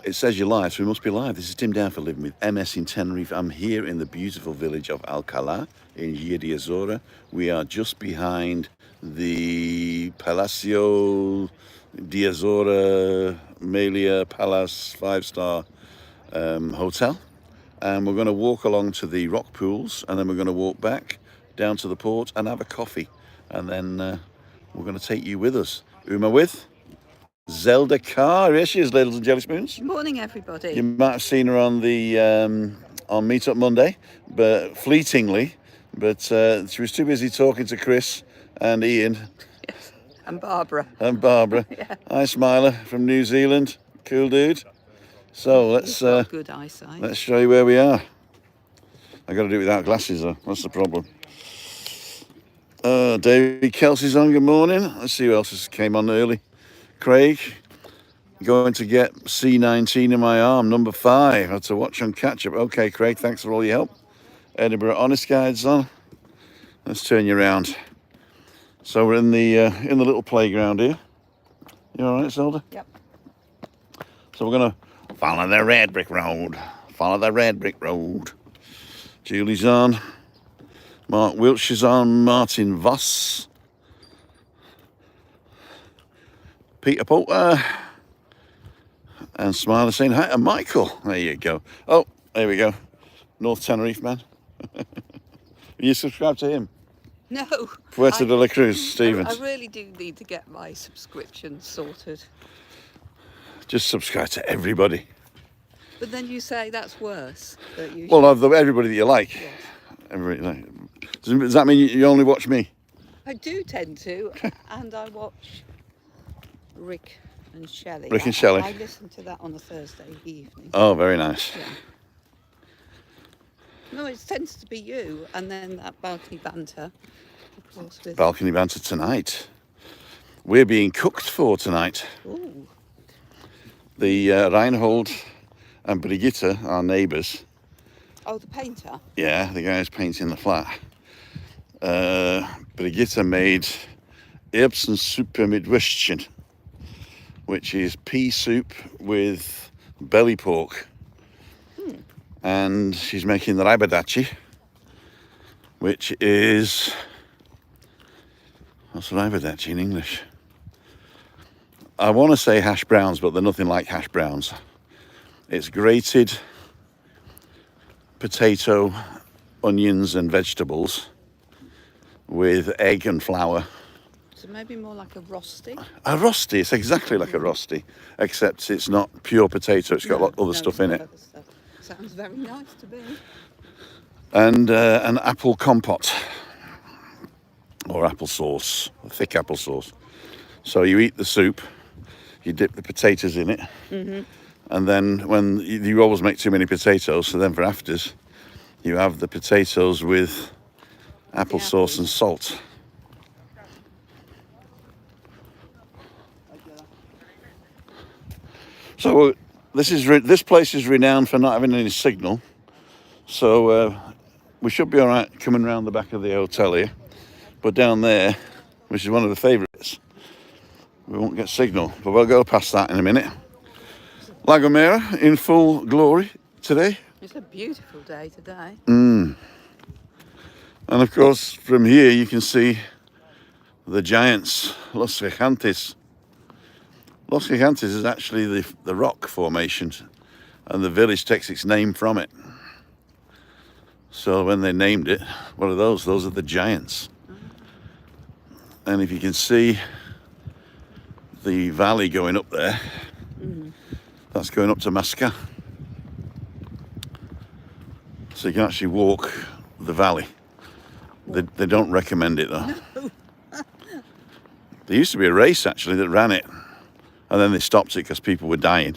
it says you're live, so we must be live. This is Tim Down for Living with MS in Tenerife. I'm here in the beautiful village of Alcalá in Ilha de Azora. We are just behind the Palacio de Azora Melia Palace 5-star hotel. And we're going to walk along to the rock pools, and then we're going to walk back down to the port and have a coffee. And then we're going to take you with us. Who am I with? Zelda Carr. Here she is, ladies and jelly spoons. Good morning, everybody. You might have seen her on the on Meetup Monday, but fleetingly. But she was too busy talking to Chris and Ian. Yes, and Barbara. And Barbara. Yeah. Hi, Smiler from New Zealand. Cool dude. So let's good eyesight. Let's show you where we are. I got to do it without glasses though. That's the problem. David Kelsey's on. Good morning. Let's see who else has came on early. Craig, going to get C19 in my arm, number 5. Had to watch on catch up. Okay, Craig, thanks for all your help. Edinburgh Honest Guide's on. Let's turn you around. So we're in the little playground here. You all right, Zelda? Yep. So we're gonna follow the red brick road. Follow the red brick road. Julie's on. Mark Wiltshire's on. Martin Voss. Peter Poulter and Smiler saying hi to Michael. There you go. Oh, there we go. North Tenerife man. You subscribe to him? No. Puerto de la Cruz, Stevens. I really do need to get my subscription sorted. Just subscribe to everybody. But then you say that's worse. That you Well, of everybody that you like. Yes. Everybody like. Does that mean you only watch me? I do tend to, and I watch Rick and Shelley. Rick and Shelley. I listen to that on a Thursday evening. Oh, very nice. Yeah. No, it tends to be you, and then that balcony banter, of course. With... Balcony banter tonight. We're being cooked for tonight. Ooh. The Reinhold and Brigitte, our neighbours. Oh, the painter? Yeah, the guy who's painting the flat. Brigitte made Erbsensuppe mit Würstchen, which is pea soup with belly pork. And she's making the ribadachi, which is, what's ribadachi in English? I want to say hash browns, but they're nothing like hash browns. It's grated potato, onions and vegetables with egg and flour. So maybe more like a rosti? A rosti, it's exactly like a rosti, except it's not pure potato, it's got a lot of other stuff in it. Other stuff. Sounds very nice to me. And an apple compote, or apple sauce, thick apple sauce. So you eat the soup, you dip the potatoes in it, and then when you always make too many potatoes, so then for afters, you have the potatoes with apple sauce and salt. So this place is renowned for not having any signal. So we should be all right coming around the back of the hotel here. But down there, which is one of the favourites, we won't get signal. But we'll go past that in a minute. La Gomera in full glory today. It's a beautiful day today. And of course, from here you can see the giants, Los Gigantes. Los Gigantes is actually the rock formation, and the village takes its name from it. So when they named it, what are those? Those are the giants. And if you can see the valley going up there, that's going up to Masca. So you can actually walk the valley. They don't recommend it though. No. There used to be a race actually that ran it, and then they stopped it because people were dying.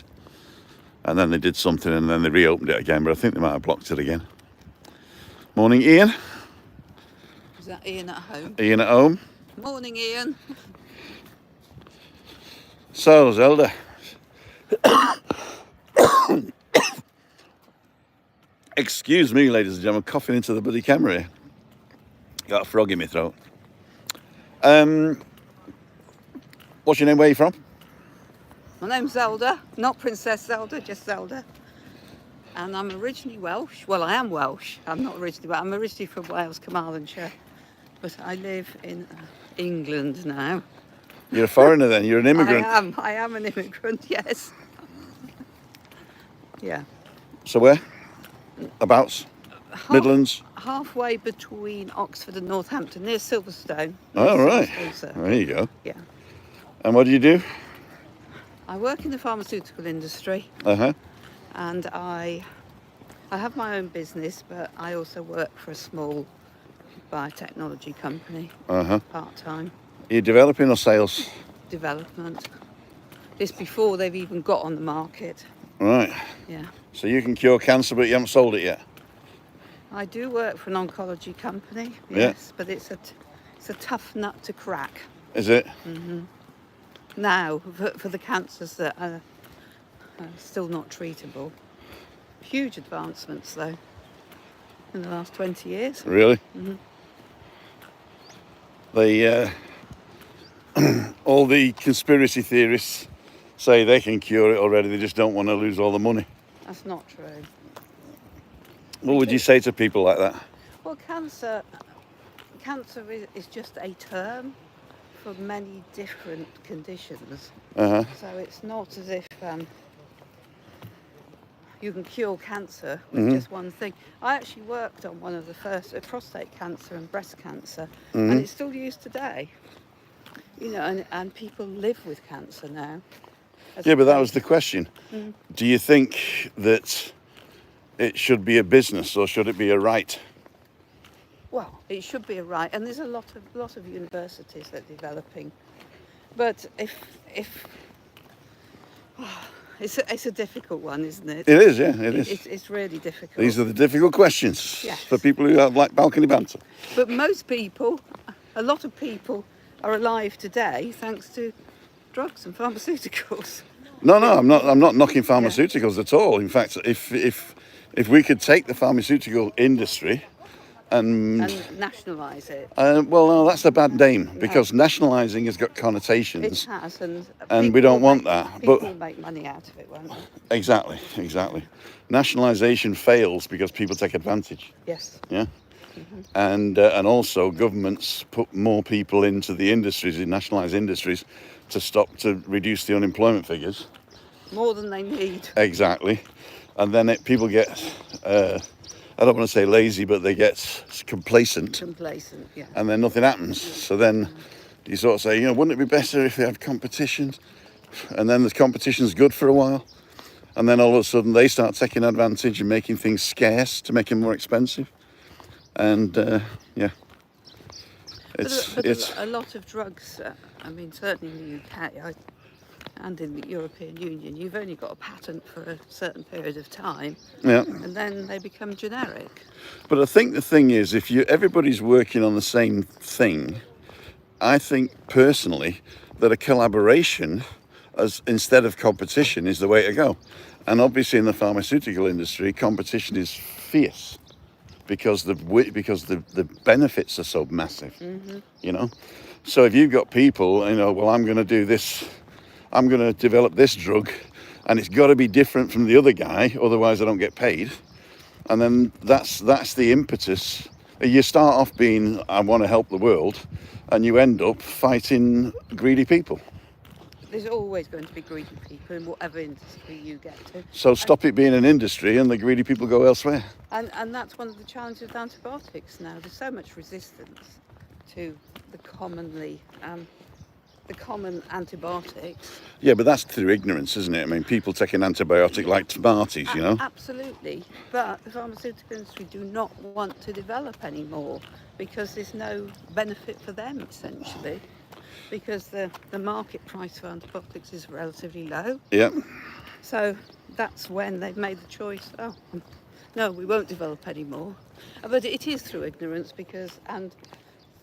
And then they did something and then they reopened it again, but I think they might have blocked it again. Morning, Ian. Is that Ian at home? Ian at home. Morning, Ian. So, Zelda. Excuse me, ladies and gentlemen, coughing into the bloody camera here. Got a frog in my throat. What's your name? Where are you from? My name's Zelda, not Princess Zelda, just Zelda. And I'm originally Welsh. Well, I am Welsh. I'm not originally, but I'm originally from Wales, Carmarthenshire. But I live in England now. You're a foreigner then, you're an immigrant. I am an immigrant, yes. Yeah. So where? Abouts? Midlands? Halfway between Oxford and Northampton, near Silverstone. Oh, right. Silverstone. There you go. Yeah. And what do you do? I work in the pharmaceutical industry. Uh-huh. And I have my own business, but I also work for a small biotechnology company, part-time. Are you developing or sales? Development. This before they've even got on the market. Right. Yeah. So you can cure cancer, but you haven't sold it yet? I do work for an oncology company, Yeah. yes, but it's a tough nut to crack. Is it? Now, for the cancers that are still not treatable. Huge advancements, though, in the last 20 years. Really? They, all the conspiracy theorists say they can cure it already, they just don't want to lose all the money. That's not true. What would you say to people like that? Well, cancer is just a term for many different conditions. Uh-huh. So it's not as if you can cure cancer with just one thing. I actually worked on one of the first, prostate cancer and breast cancer, and it's still used today. You know, and people live with cancer now. Yeah, but that was the question. Do you think that it should be a business or should it be a right? Well, it should be a right, and there's a lot of universities that are developing. But if it's a difficult one, isn't it? It is, yeah, it is. It's really difficult. These are the difficult questions Yes. for people who have like balcony banter. But most people, a lot of people, are alive today thanks to drugs and pharmaceuticals. No, I'm not knocking pharmaceuticals at all. In fact, if we could take the pharmaceutical industry and nationalise it. well, no, that's a bad name because nationalising has got connotations. It has, and we don't want that. People But will make money out of it, won't they? exactly. Nationalisation fails because people take advantage. Yes. Yeah. And also governments put more people into the industries, in nationalised industries, to reduce the unemployment figures. More than they need. Exactly. And then people get, I don't want to say lazy, but they get complacent. Yeah. And then nothing happens. So then you sort of say, you know, wouldn't it be better if they had competition? And then the competition's good for a while. And then all of a sudden they start taking advantage and making things scarce to make them more expensive. And yeah, it's a lot of drugs. I mean, certainly in the UK and in the European Union, you've only got a patent for a certain period of time, yeah. and then they become generic. But I think the thing is, if everybody's working on the same thing, I think personally that a collaboration, instead of competition, is the way to go. And obviously in the pharmaceutical industry, competition is fierce. Because the benefits are so massive, you know. So if you've got people, you know, well, I'm going to do this, I'm going to develop this drug, and it's got to be different from the other guy, otherwise I don't get paid. And then that's the impetus. You start off being, I want to help the world, and you end up fighting greedy people. There's always going to be greedy people in whatever industry you get to. So stop it being an industry and the greedy people go elsewhere. And that's one of the challenges with antibiotics now. There's so much resistance to the common antibiotics. Yeah, but that's through ignorance, isn't it? I mean, people take an antibiotic like Smarties, you know? Absolutely. But the pharmaceutical industry do not want to develop anymore because there's no benefit for them, essentially. Because the market price for antibiotics is relatively low. Yeah. So that's when they've made the choice, oh, no, we won't develop anymore. But it is through ignorance and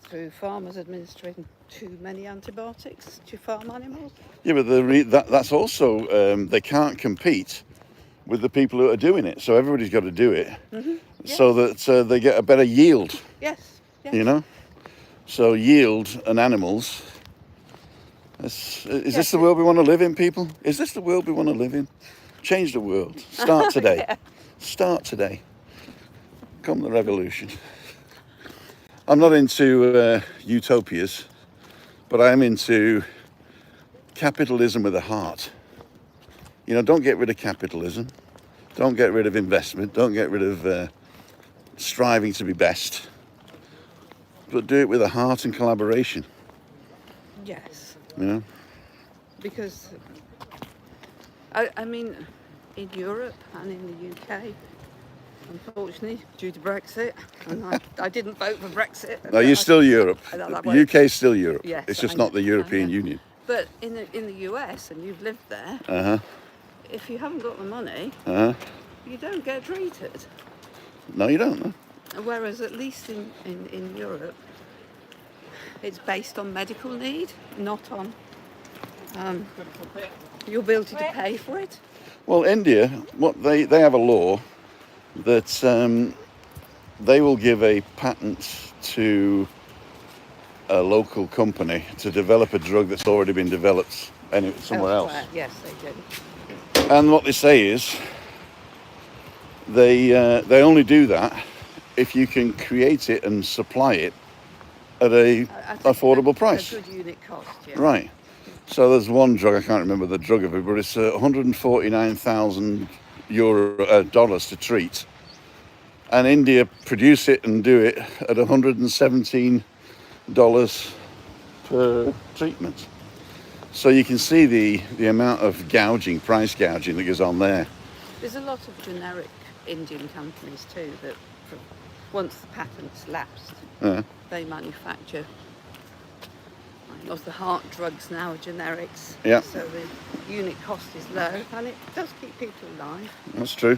through farmers administering too many antibiotics to farm animals. Yeah, but that's also, they can't compete with the people who are doing it. So everybody's got to do it so that they get a better yield. Yes. You know? So yield and animals Is this the world we want to live in, people? Is this the world we want to live in? Change the world. Start today. Yeah. Start today. Come the revolution. I'm not into utopias, but I am into capitalism with a heart. You know, don't get rid of capitalism. Don't get rid of investment. Don't get rid of striving to be best. But do it with a heart and collaboration. Yes. You know? Because, I mean, in Europe and in the UK, unfortunately, due to Brexit, and I didn't vote for Brexit. No, you're still Europe. The UK is still Europe. Yes, it's just not the European Union. But in the US, and you've lived there, if you haven't got the money, you don't get treated. No, you don't. No. Whereas at least in Europe, it's based on medical need, not on your ability to pay for it. Well, India, what they have a law that they will give a patent to a local company to develop a drug that's already been developed somewhere else. Yes, they do. And what they say is they only do that if you can create it and supply it at a affordable price. A good unit cost, yeah. Right. So there's one drug, I can't remember the drug of it, but it's $149,000 dollars to treat. And India produce it and do it at $117 per treatment. So you can see the amount of price gouging that goes on there. There's a lot of generic Indian companies too that once the patent's lapsed, they manufacture. Lots of the heart drugs now are generics. Yeah. So the unit cost is low and it does keep people alive. That's true.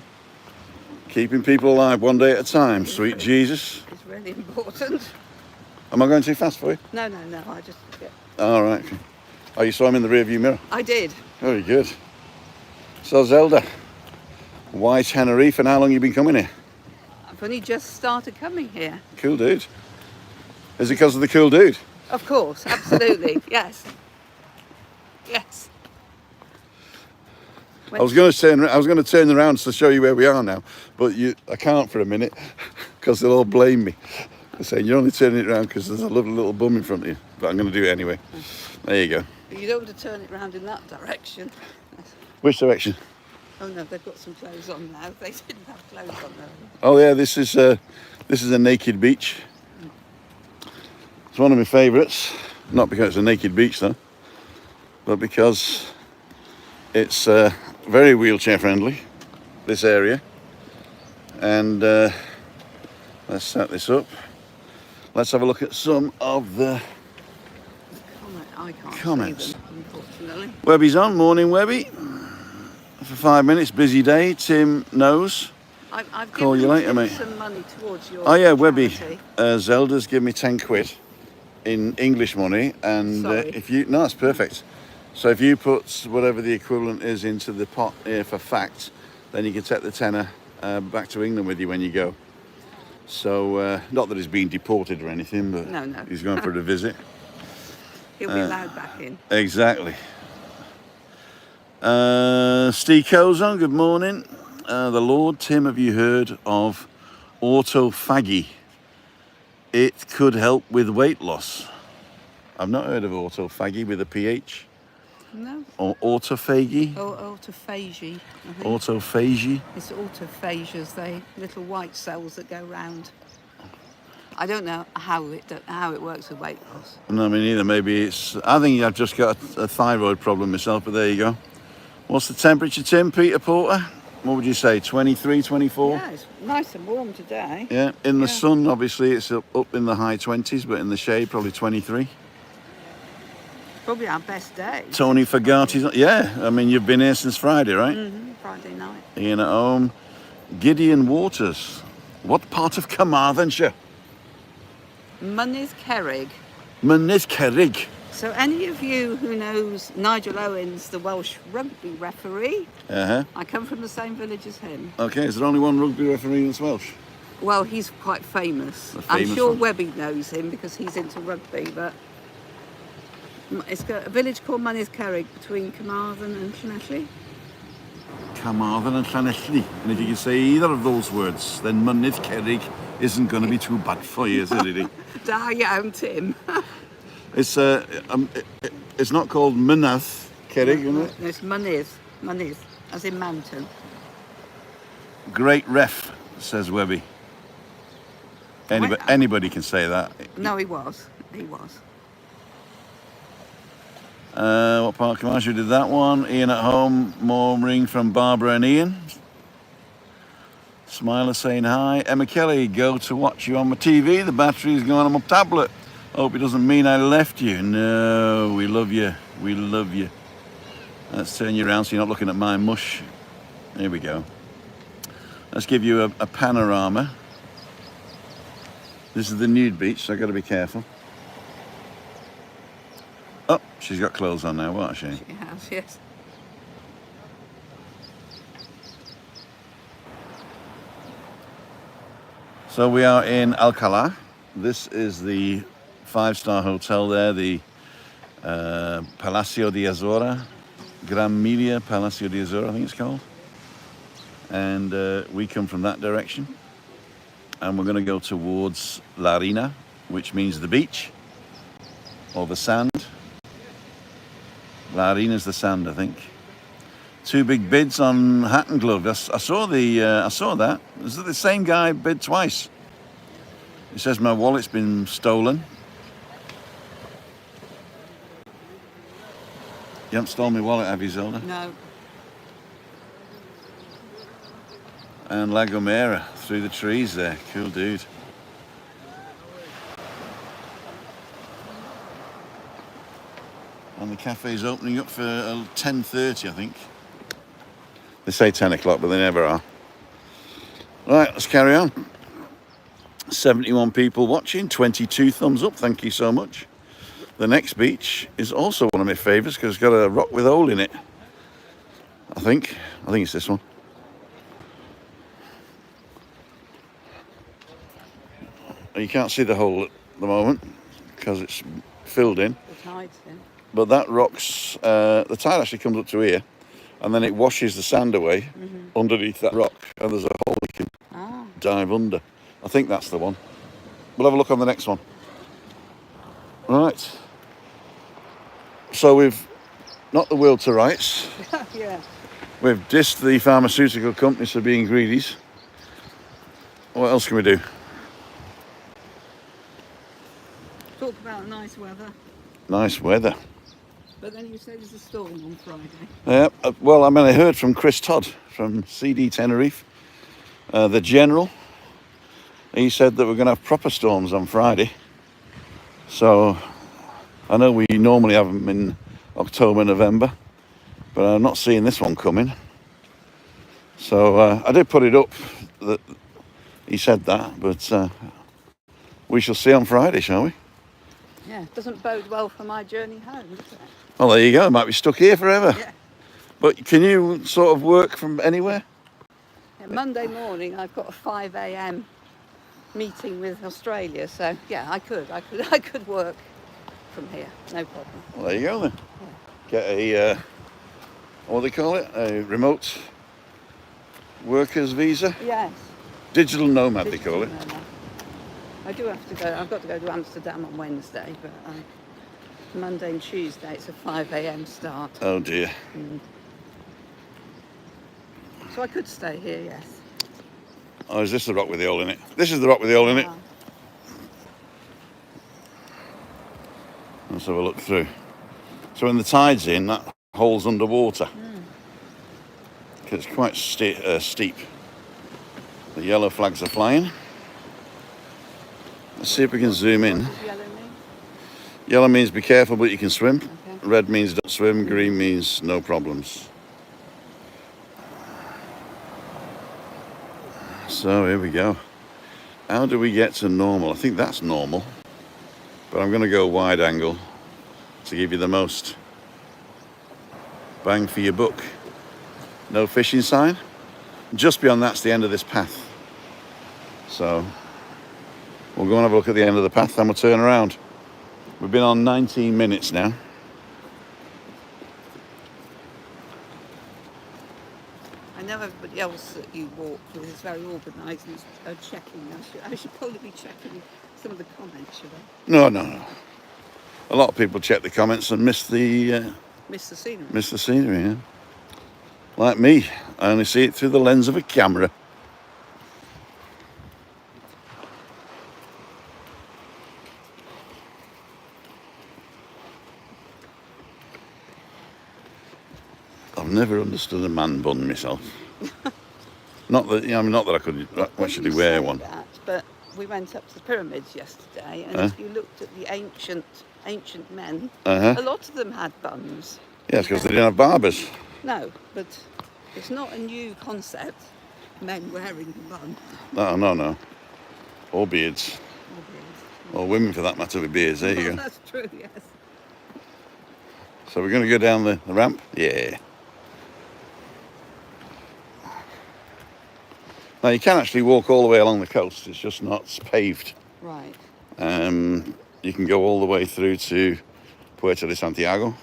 Keeping people alive one day at a time, sweet Jesus. It's really important. Am I going too fast for you? No, I just... Yeah. All right. Oh, you saw him in the rearview mirror? I did. Very good. So, Zelda, why Tenerife and how long have you been coming here? I've only just started coming here. Cool dude. Is it because of the cool dude? Of course, absolutely. Yes. Yes. I was going to turn around to show you where we are now, but I can't for a minute because they'll all blame me. They're saying you're only turning it around because there's a lovely little bum in front of you. But I'm going to do it anyway. There you go. You don't want to turn it round in that direction. Which direction? Oh no, they've got some clothes on now. They didn't have clothes on there. Oh yeah, this is a naked beach. It's one of my favourites. Not because it's a naked beach though, but because it's very wheelchair friendly, this area. And let's set this up. Let's have a look at some of the I can't comments. see them, unfortunately. Webby's on. Morning, Webby. For 5 minutes, busy day. Tim knows. I've Call given you later, Tim mate. some money towards your Oh yeah, Webby. charity. Zelda's given me 10 quid in English money, and Sorry. no, it's perfect. So if you put whatever the equivalent is into the pot here for fact, then you can take the tenner back to England with you when you go. So not that he's been deported or anything, but No. he's going for a visit. He'll be allowed back in. Exactly. Steve Cozon, good morning. The Lord, Tim, have you heard of autophagy? It could help with weight loss. I've not heard of autophagy with a PH. No. Or autophagy. Autophagy. I think. Autophagy. It's autophagias, they little white cells that go round. I don't know how it works with weight loss. No, me neither. Maybe it's. I think I've just got a thyroid problem myself, but there you go. What's the temperature, Tim? Peter Porter? What would you say? 23, 24? Yeah, it's nice and warm today. Yeah. In the sun, obviously, it's up in the high 20s, but in the shade, probably 23. Probably our best day. Tony Fagati's. Yeah. I mean, you've been here since Friday, right? Friday night. Ian at home. Gideon Waters. What part of Carmarthenshire? Munizkerrig. Munizkerrig. So any of you who knows Nigel Owens, the Welsh rugby referee, I come from the same village as him. Okay, is there only one rugby referee that's Welsh? Well, he's quite famous. A I'm famous sure one. Webby knows him because he's into rugby, but It's got a village called Mynydd between Carmarthen and Llanelli. Carmarthen and Llanelli. And if you can say either of those words, then Mynydd Cerrig isn't going to be too bad for you, is it, really? Da iawn, Tim. It's not called Mynydd Cerrig, is it? No, it's Mynydd, as in mountain. Great ref, says Webby. Anybody can say that. No, he was. What part of Commercial did that one? Ian at home, more ring from Barbara and Ian. Smiler saying hi. Emma Kelly, go to watch you on my TV. The battery's going on my tablet. Hope it doesn't mean I left you. No, we love you. We love you. Let's turn you around so you're not looking at my mush. Here we go. Let's give you a panorama. This is the nude beach, so I've got to be careful. Oh, she's got clothes on now, what a shame. She has, yes. So we are in Alcalá. This is the 5-star hotel there, the Palacio de Azora, Gran Millar Palacio de Azora, I think it's called. And we come from that direction. And we're going to go towards La Arena, which means the beach, or the sand. La Arena's the sand, I think. 2 big bids on hat and glove. I saw that. Is it the same guy bid twice? He says my wallet's been stolen. You haven't stolen my wallet, have you, Zelda? No. And La Gomera through the trees there. Cool dude. And the cafe's opening up for 10:30, I think. They say 10 o'clock, but they never are. Right, let's carry on. 71 people watching, 22 thumbs up, thank you so much. The next beach is also one of my favourites because it's got a rock with a hole in it. I think it's this one. You can't see the hole at the moment because it's filled in. The tide's in. But that rock's, the tide actually comes up to here and then it washes the sand away underneath that rock and there's a hole you can dive under. I think that's the one. We'll have a look on the next one. Right. So we've knocked the world to rights. Yeah. We've dissed the pharmaceutical companies for being greedies. What else can we do? Talk about nice weather. Nice weather. But then you said there's a storm on Friday. Yeah, well, I mean, I heard from Chris Todd from CD Tenerife, the General. He said that we're going to have proper storms on Friday. So I know we normally have them in October, November, but I'm not seeing this one coming. So I did put it up that he said that, but we shall see on Friday, shall we? Yeah, it doesn't bode well for my journey home, does it? Well, there you go. Might be stuck here forever. Yeah. But can you sort of work from anywhere? Yeah, Monday morning I've got a 5 a.m. meeting with Australia, so yeah, I could work from here, no problem. Well, there you go then. Yeah. Get a what do they call it? A remote workers visa? Yes. Digital nomad they call it. Nomad. I do have to go. I've got to go to Amsterdam on Wednesday, but Monday and Tuesday it's a 5 a.m. start. Oh dear. So I could stay here, yes. Oh, is this the rock with the hole in it? This is the rock with the hole in it. Let's have a look through. So when the tide's in, that hole's underwater. It's quite steep. The yellow flags are flying. Let's see if we can zoom in. What does yellow mean? Yellow means be careful, but you can swim. Okay. Red means don't swim. Green means no problems. So here we go. How do we get to normal? I think that's normal, but I'm going to go wide angle to give you the most bang for your buck. No fishing sign. Just beyond that's the end of this path. So we'll go and have a look at the end of the path, then we'll turn around. We've been on 19 minutes now. I know everybody else that you walk with is very organised and are checking. I should probably be checking some of the comments, should I? No. A lot of people check the comments and miss the scenery. Miss the scenery, yeah. Like me, I only see it through the lens of a camera. I've never understood a man bun myself. Not that I could actually wear one. That, but we went up to the pyramids yesterday, and if you looked at the ancient men, a lot of them had buns. Yes, because they didn't have barbers. No, but it's not a new concept. Men wearing the bun. No. Or beards. Or women, for that matter, with beards. There you go. That's true. Yes. So we're going to go down the ramp. Yeah. Now you can actually walk all the way along the coast. It's just not paved. Right. You can go all the way through to Puerto de Santiago,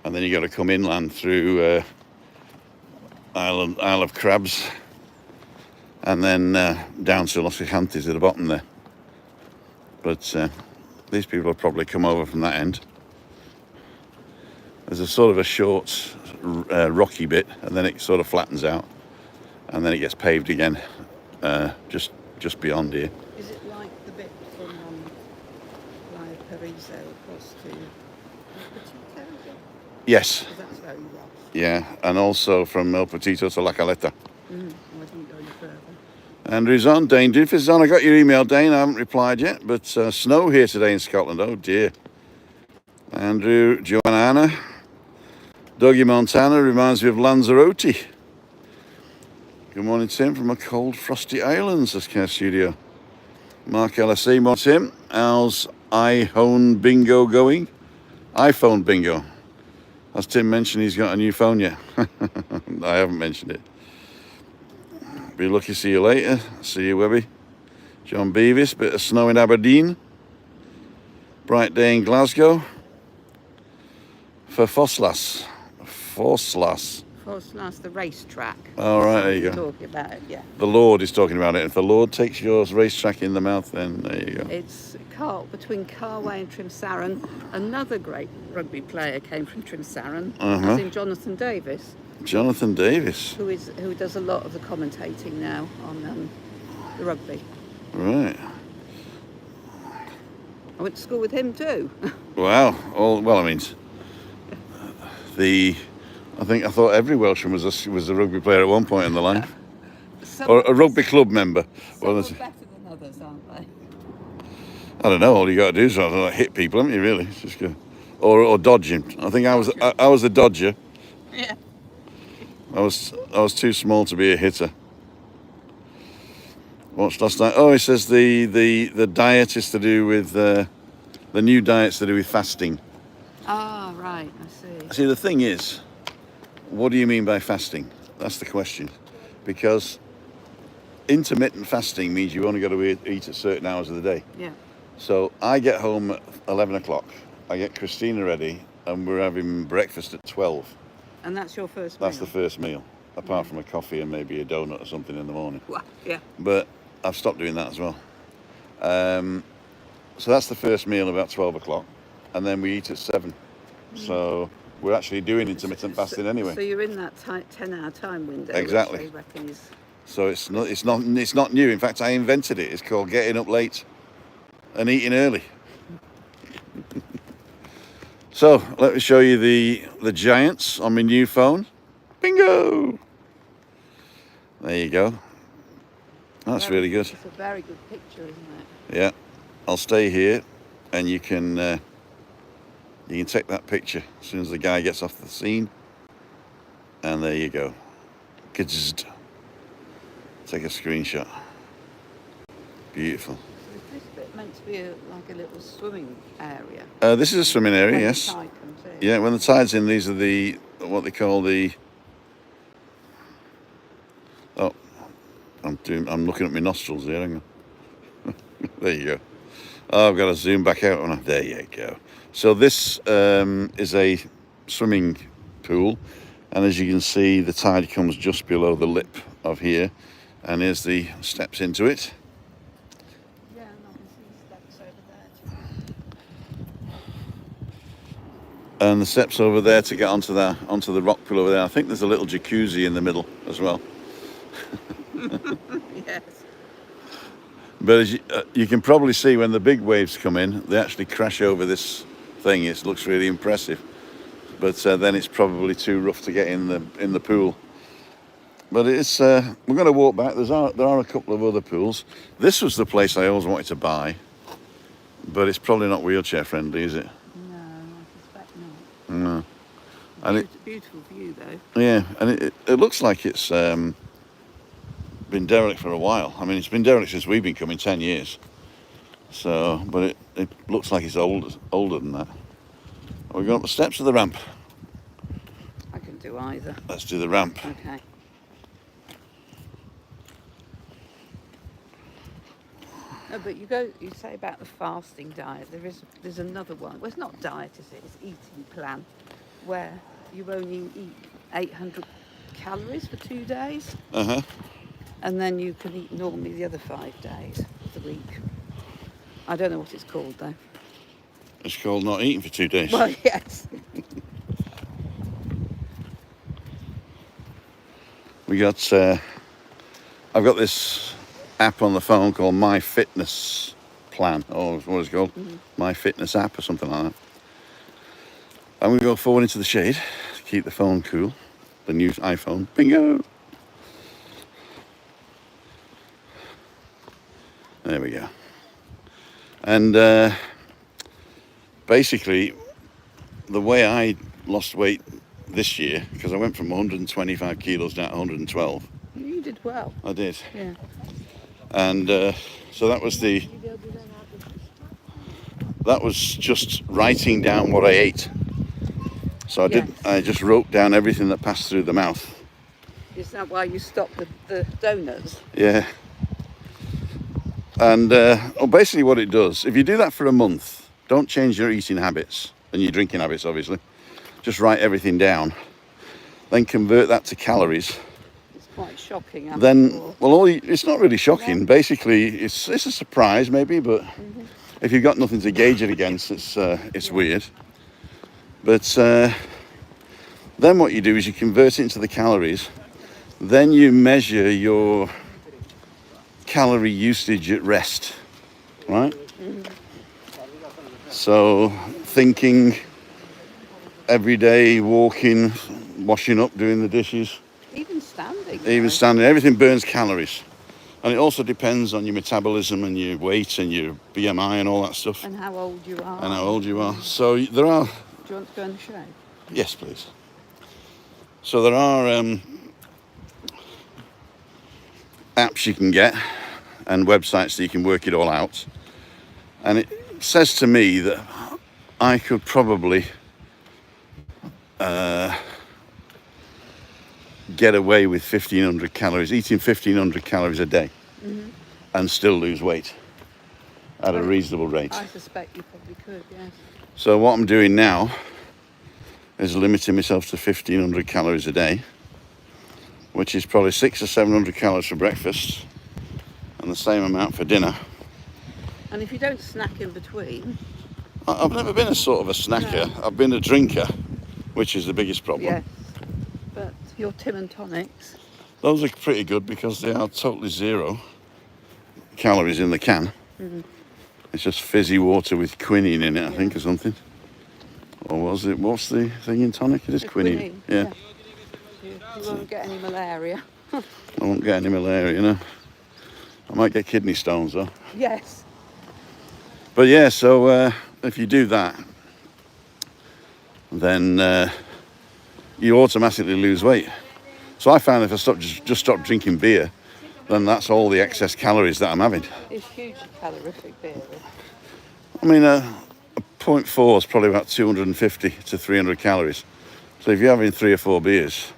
and then you got to come inland through Isle of Crabs, and then down to Los Gigantes at the bottom there. But these people have probably come over from that end. There's a sort of a short rocky bit, and then it sort of flattens out, and then it gets paved again just beyond here. Is it like the bit from Playa Paraiso across to Petito? Yes. Because that's very rough. Yeah, and also from El Petito to La Caleta. I didn't go any further. Andrew's on. Dane Doof is on. I got your email, Dane. I haven't replied yet, but snow here today in Scotland. Oh dear. Andrew, Joanna, Dougie Montana reminds me of Lanzarote. Good morning, Tim, from a cold, frosty island, says Care Studio. Mark LSE, morning, Tim. How's iPhone bingo going? iPhone bingo. Has Tim mentioned he's got a new phone yet? I haven't mentioned it. Be lucky, see you later. See you, Webby. John Beavis, bit of snow in Aberdeen. Bright day in Glasgow. For Foslas. Foslas, the racetrack. All right, there you go. Talking about it, yeah. The Lord is talking about it. If the Lord takes your racetrack in the mouth, then there you go. It's between Carway and Trimsaran. Another great rugby player came from Trimsaran, as in Jonathan Davis. Jonathan Davis. Who does a lot of the commentating now on the rugby. Right. I went to school with him too. Wow. I thought every Welshman was a rugby player at one point in their life. Or a rugby club member. Some are better than others, aren't they? I don't know. All you got to do is hit people, haven't you? Really, just go, or dodge him. I think I was a dodger. Yeah. I was too small to be a hitter. What's last night? Oh, it says the diet is to do with the new diet's to do with fasting. Ah, right. I see. See, the thing is, what do you mean by fasting? That's the question, because intermittent fasting means you only got to eat at certain hours of the day. Yeah. So I get home at 11 o'clock. I get Christina ready, and we're having breakfast at 12. And that's your first meal? That's the first meal, apart from a coffee and maybe a donut or something in the morning. Well, yeah. But I've stopped doing that as well. So that's the first meal about 12 o'clock, and then we eat at 7. So we're actually doing intermittent fasting anyway. So you're in that 10-hour time window. Exactly. Which I reckon is... So it's not new. In fact, I invented it. It's called getting up late and eating early. So let me show you the giants on my new phone. Bingo! There you go. That's really good. It's a very good picture, isn't it? Yeah. I'll stay here, and you can take that picture as soon as the guy gets off the scene. And there you go. Take a screenshot. Beautiful. So is this bit meant to be like a little swimming area? This is a swimming area, When yes. the tide comes in. Yeah, when the tide's in, these are what they call the... Oh, I'm looking at my nostrils here, hang on. There you go. Oh, I've got to zoom back out. There you go. So this is a swimming pool. And as you can see, the tide comes just below the lip of here, and here's the steps into it. Yeah, and I can see steps over there. And the steps over there to get onto the rock pool over there. I think there's a little jacuzzi in the middle as well. Yes. But as you can probably see, when the big waves come in, they actually crash over this thing. It looks really impressive. But then it's probably too rough to get in the pool. But it's we're going to walk back. There are a couple of other pools. This was the place I always wanted to buy, but it's probably not wheelchair friendly, is it? No, I suspect not. No. And Beautiful view though. yeah, and it looks like it's been derelict for a while. I mean, it's been derelict since we've been coming, 10 years. So, but it looks like it's older than that. We're going up the steps of the ramp. I can do either. Let's do the ramp. Okay. No, but you say about the fasting diet. There's another one. Well, it's not diet, is it? It's eating plan, where you only eat 800 calories for 2 days, and then you can eat normally the other 5 days of the week. I don't know what it's called though. It's called not eating for 2 days. Well, yes. We got. I've got this app on the phone called My Fitness Plan, or what it's called, My Fitness app or something like that. And we go forward into the shade to keep the phone cool. The new iPhone, bingo. There we go. And basically, the way I lost weight this year, because I went from 125 kilos down to 112. You did well. I did. Yeah. And so that was just writing down what I ate. So I just wrote down everything that passed through the mouth. Is that why you stopped the donuts? Yeah. And well, basically what it does, if you do that for a month, don't change your eating habits and your drinking habits, obviously. Just write everything down. Then convert that to calories. It's quite shocking. It's not really shocking. Yeah. Basically, it's a surprise maybe, but if you've got nothing to gauge it against, it's weird. But then what you do is you convert it into the calories. Then you measure your calorie usage at rest, right? So thinking, every day, walking, washing up, doing the dishes. Even standing. Even standing, everything burns calories. And it also depends on your metabolism and your weight and your BMI and all that stuff. And how old you are. And how old you are. So there are... Do you want to go in the shade? Yes, please. So there are apps you can get and websites that you can work it all out. And it says to me that I could probably get away with 1,500 calories, eating 1,500 calories a day, and still lose weight at a reasonable rate. I suspect you probably could, yes. So what I'm doing now is limiting myself to 1,500 calories a day, which is probably 600 or 700 calories for breakfast and the same amount for dinner. And if you don't snack in between... I've never been a sort of a snacker. No. I've been a drinker, which is the biggest problem. Yes, but your Tim and tonics... Those are pretty good because they are totally 0 calories in the can. It's just fizzy water with quinine in it, I think, or something. Or was it? What's the thing in tonic? It is quinine. Yeah. You won't get any malaria. I won't get any malaria, you know. I might get kidney stones, though. Yes. But yeah, so if you do that, then you automatically lose weight. So I found if I just stop drinking beer, then that's all the excess calories that I'm having. It's hugely calorific beer. I mean, a 0.4 is probably about 250 to 300 calories. So if you're having 3 or 4 beers,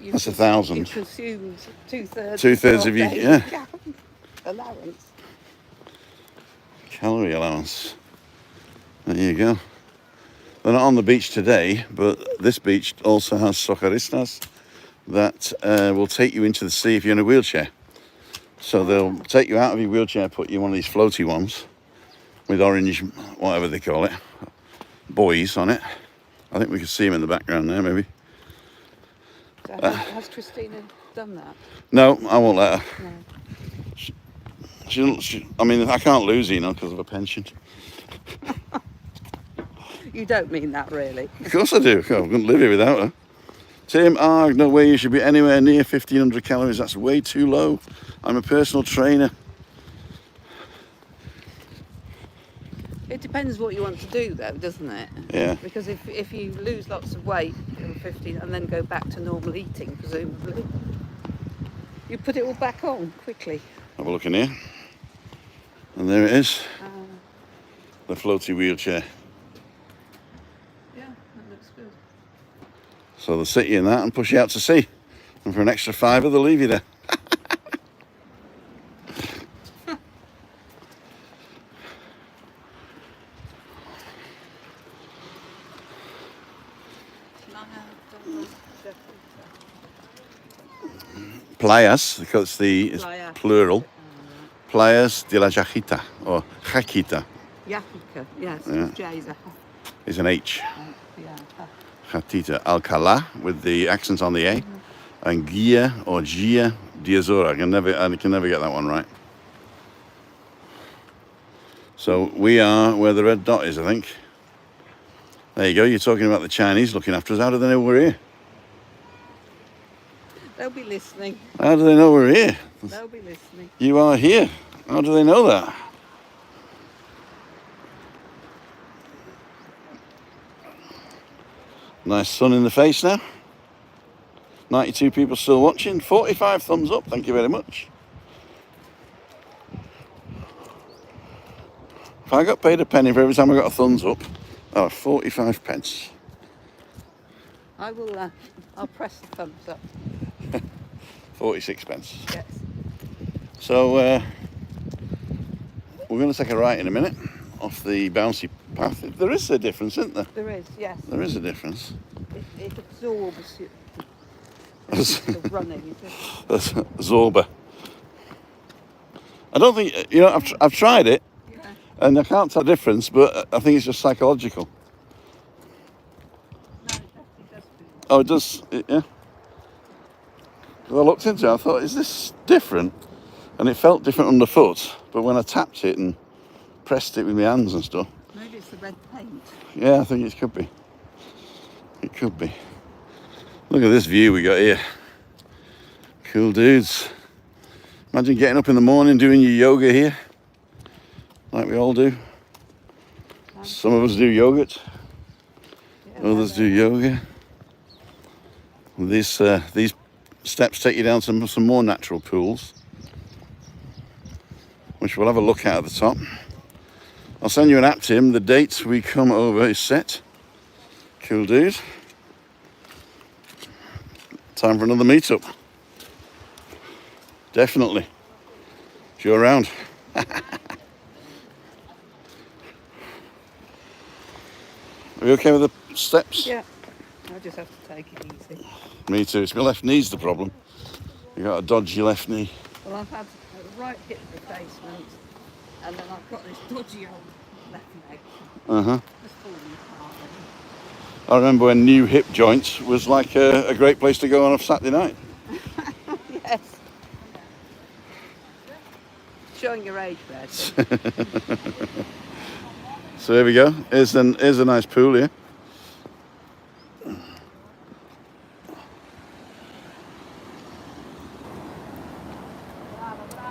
that's 1,000. You consume two-thirds of your allowance. Calorie allowance. There you go. They're not on the beach today, but this beach also has socorristas that will take you into the sea if you're in a wheelchair. So they'll take you out of your wheelchair, put you on one of these floaty ones with orange, whatever they call it, buoys on it. I think we can see them in the background there, maybe. So has Christina done that? No, I won't let her. No. I mean, I can't lose her, because of a pension. You don't mean that, really? Of course I do. I couldn't live here without her. Tim, no way you should be anywhere near 1,500 calories. That's way too low. I'm a personal trainer. It depends what you want to do, though, doesn't it? Yeah. Because if you lose lots of weight in 15 and then go back to normal eating, presumably, you put it all back on quickly. Have a look in here. And there it is. The floaty wheelchair. Yeah, that looks good. So they'll sit you in that and push you out to sea. And for an extra £5, they'll leave you there. Playas, because it's Playa. plural. Playas de la Jajita, or Jajita, Yakika, yes, Yeah. J's. is an H. Yeah. Jatita. Alcalá, with the accent on the A. And Gia, or Gia de Azora. I can never get that one right. So we are where the red dot is, I think. There you go, you're talking about the Chinese looking after us. How do they know we're here? They'll be listening. How do they know we're here? They'll be listening. You are here. How do they know that? Nice sun in the face now. 92 people still watching. 45 thumbs up. Thank you very much. If I got paid a penny for every time I got a thumbs up, 45 pence. I will. I'll press the thumbs up. 46 pence. Yes. So we're going to take a right in a minute off the bouncy path. There is a difference, isn't there? There is. Yes. There is a difference. It absorbs the running. That's Zorba. I don't think, I've tried it and I can't tell the difference, but I think it's just psychological. No, it definitely does feel. Oh, it does, yeah. 'Cause I looked into it, I thought, is this different? And it felt different underfoot, but when I tapped it and pressed it with my hands and stuff. Maybe it's the red paint. Yeah, I think it could be. It could be. Look at this view we got here. Cool dudes. Imagine getting up in the morning doing your yoga here, like we all do. Some of us do yogurt, Yeah, others do yoga. These steps take you down to some more natural pools, which we'll have a look at the top. I'll send you an app, Tim. The date we come over is set. Cool dude. Time for another meetup. Definitely. If you're around. Are you okay with the steps? Yeah. I just have to take it easy. Me too. It's my left knee's the problem. You got a dodgy left knee. Well, I've had a right hip replacement, and then I've got this dodgy old left leg. Just falling apart. I remember when new hip joints was like a great place to go on a Saturday night. Yes. Showing your age there. So here we go. Here's a nice pool here.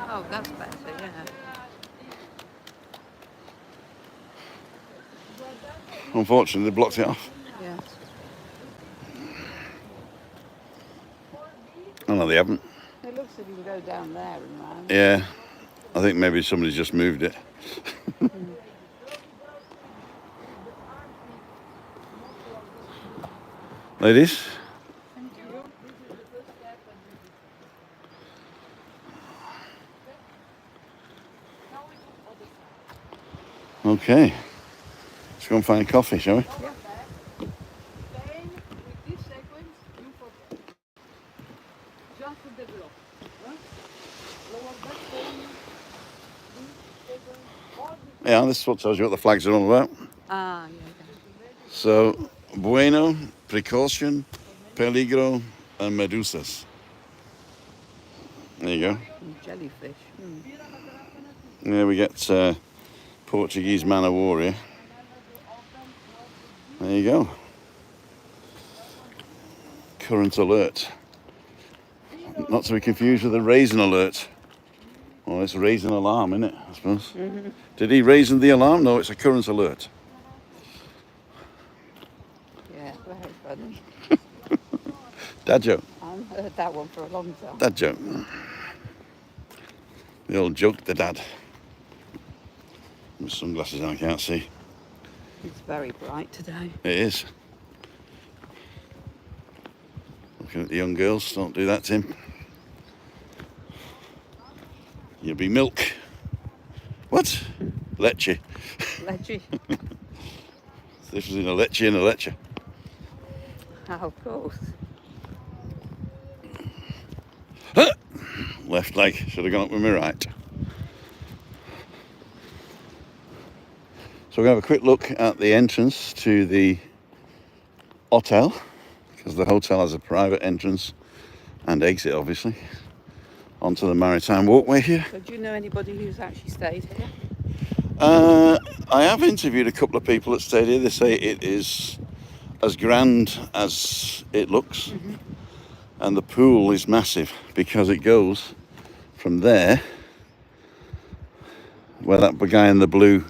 Oh, that's better, yeah. Unfortunately, they blocked it off. Yes. Oh no, they haven't. It looks as if you can go down there and round. Yeah, I think maybe somebody's just moved it. Ladies? Thank you. Okay. Let's go and find coffee, shall we? Yeah. Yeah, this is what tells you what the flags are all about. Ah, yeah. So, bueno, precaution, peligro, and medusas. There you go. And jellyfish. There we get Portuguese man of war here. There you go. Current alert. Not to be confused with a raisin alert. Well, it's raisin alarm, isn't it, I suppose? Did he raisin the alarm? No, it's a current alert. Yeah, very funny. Dad joke. I haven't heard that one for a long time. Dad joke. The old joke, the dad. With sunglasses on, I can't see. It's very bright today. It is. Looking at the young girls. Don't do that, Tim. You'll be milk. What? Leche. Ledgy. This was in a leche and a leche. Oh, of course. Left leg. Should have gone up with my right. So we're going to have a quick look at the entrance to the hotel, because the hotel has a private entrance and exit, obviously, onto the maritime walkway here. So do you know anybody who's actually stayed here? I have interviewed a couple of people that stayed here. They say it is as grand as it looks, and the pool is massive because it goes from there, where that guy in the blue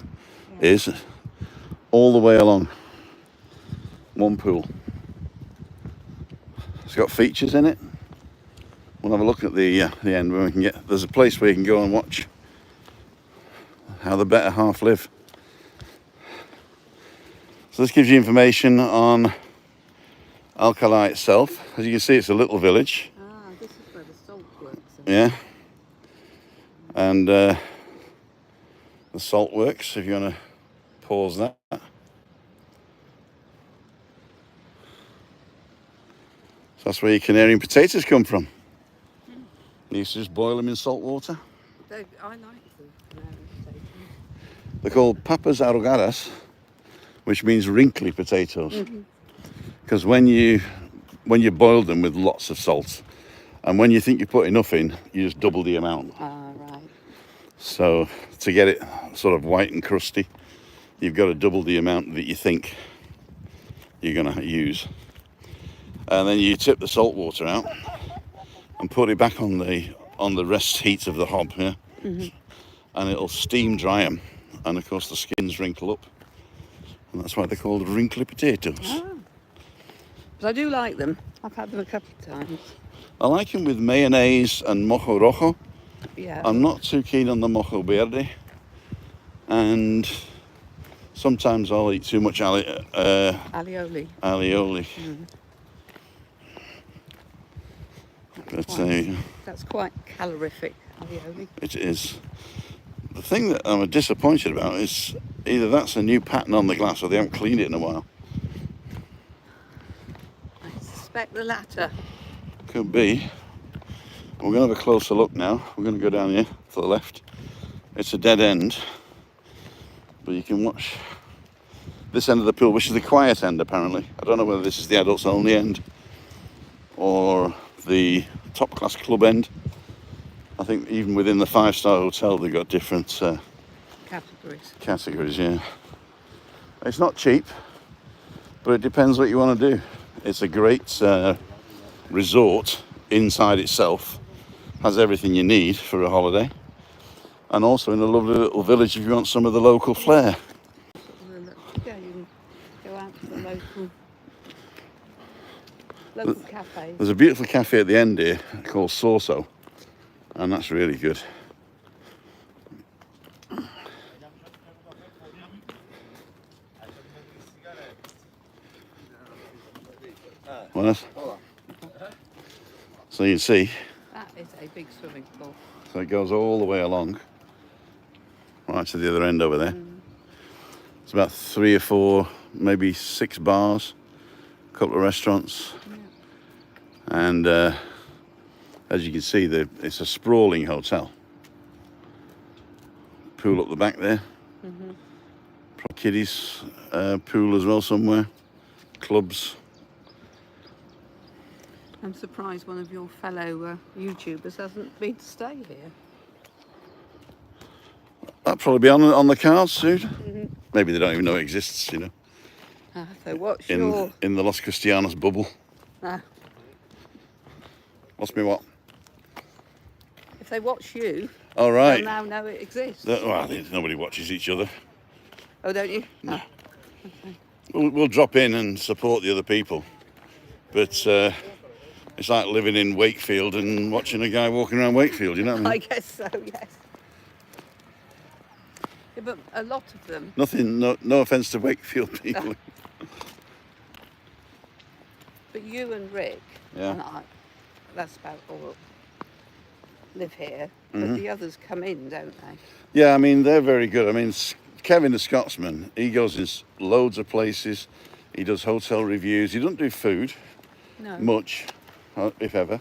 is, all the way along. One pool. It's got features in it. We'll have a look at the end when we can get. There's a place where you can go and watch how the better half live. So this gives you information on Alcalá itself. As you can see, it's a little village. Ah, this is where the salt works. Yeah. And the salt works, if you want to pause that. So that's where your Canarian potatoes come from. You used to just boil them in salt water. I like the Canarian potatoes. They're called papas arrugadas, which means wrinkly potatoes. Because when you boil them with lots of salt, and when you think you put enough in, you just double the amount. Ah, right. So to get it sort of white and crusty, you've got to double the amount that you think you're going to use. And then you tip the salt water out and put it back on the rest heat of the hob here, and it'll steam dry them. And of course the skins wrinkle up, and that's why they're called wrinkly potatoes. Ah. But I do like them. I've had them a couple of times. I like them with mayonnaise and mojo rojo. Yeah. I'm not too keen on the mojo verde, and sometimes I'll eat too much Alioli. alioli. But That's quite calorific, alioli. it is. The thing that I'm disappointed about is either that's a new pattern on the glass or they haven't cleaned it in a while. I suspect the latter. Could be. We're going to have a closer look now. We're going to go down here to the left. It's a dead end, but you can watch this end of the pool, which is the quiet end apparently. I don't know whether this is the adults only end or the top class club end. I think even within the 5-star hotel they've got different categories, yeah. It's not cheap, but it depends what you want to do. It's a great resort inside itself, has everything you need for a holiday, and also in a lovely little village if you want some of the local flair. Yeah, you can go out to the local cafes. There's a beautiful cafe at the end here called Sorso, and that's really good. Well, so you can see, That is a big swimming pool. so it goes all the way along, right to the other end over there. It's about 3 or 4, maybe 6 bars, a couple of restaurants, and As you can see, it's a sprawling hotel. Pool up the back there. Mm-hmm. Kiddies pool as well somewhere. Clubs. I'm surprised one of your fellow YouTubers hasn't been to stay here. That'll probably be on the cards soon. Mm-hmm. Maybe they don't even know it exists, you know. So what's In the Los Cristianos bubble. What's me what? If they watch you, All right. they'll now know it exists. Well, nobody watches each other. Oh, don't you? No. Okay. We'll drop in and support the other people, but it's like living in Wakefield and watching a guy walking around Wakefield. You know what I mean? I guess so. Yes. Yeah, but a lot of them. Nothing. No offence to Wakefield people. But you and Rick, yeah. and I, that's about all, live here. Mm-hmm. But the others come in, don't they? Yeah, I mean, they're very good. I mean, Kevin, the Scotsman, he goes in loads of places. He does hotel reviews. He doesn't do food much, if ever.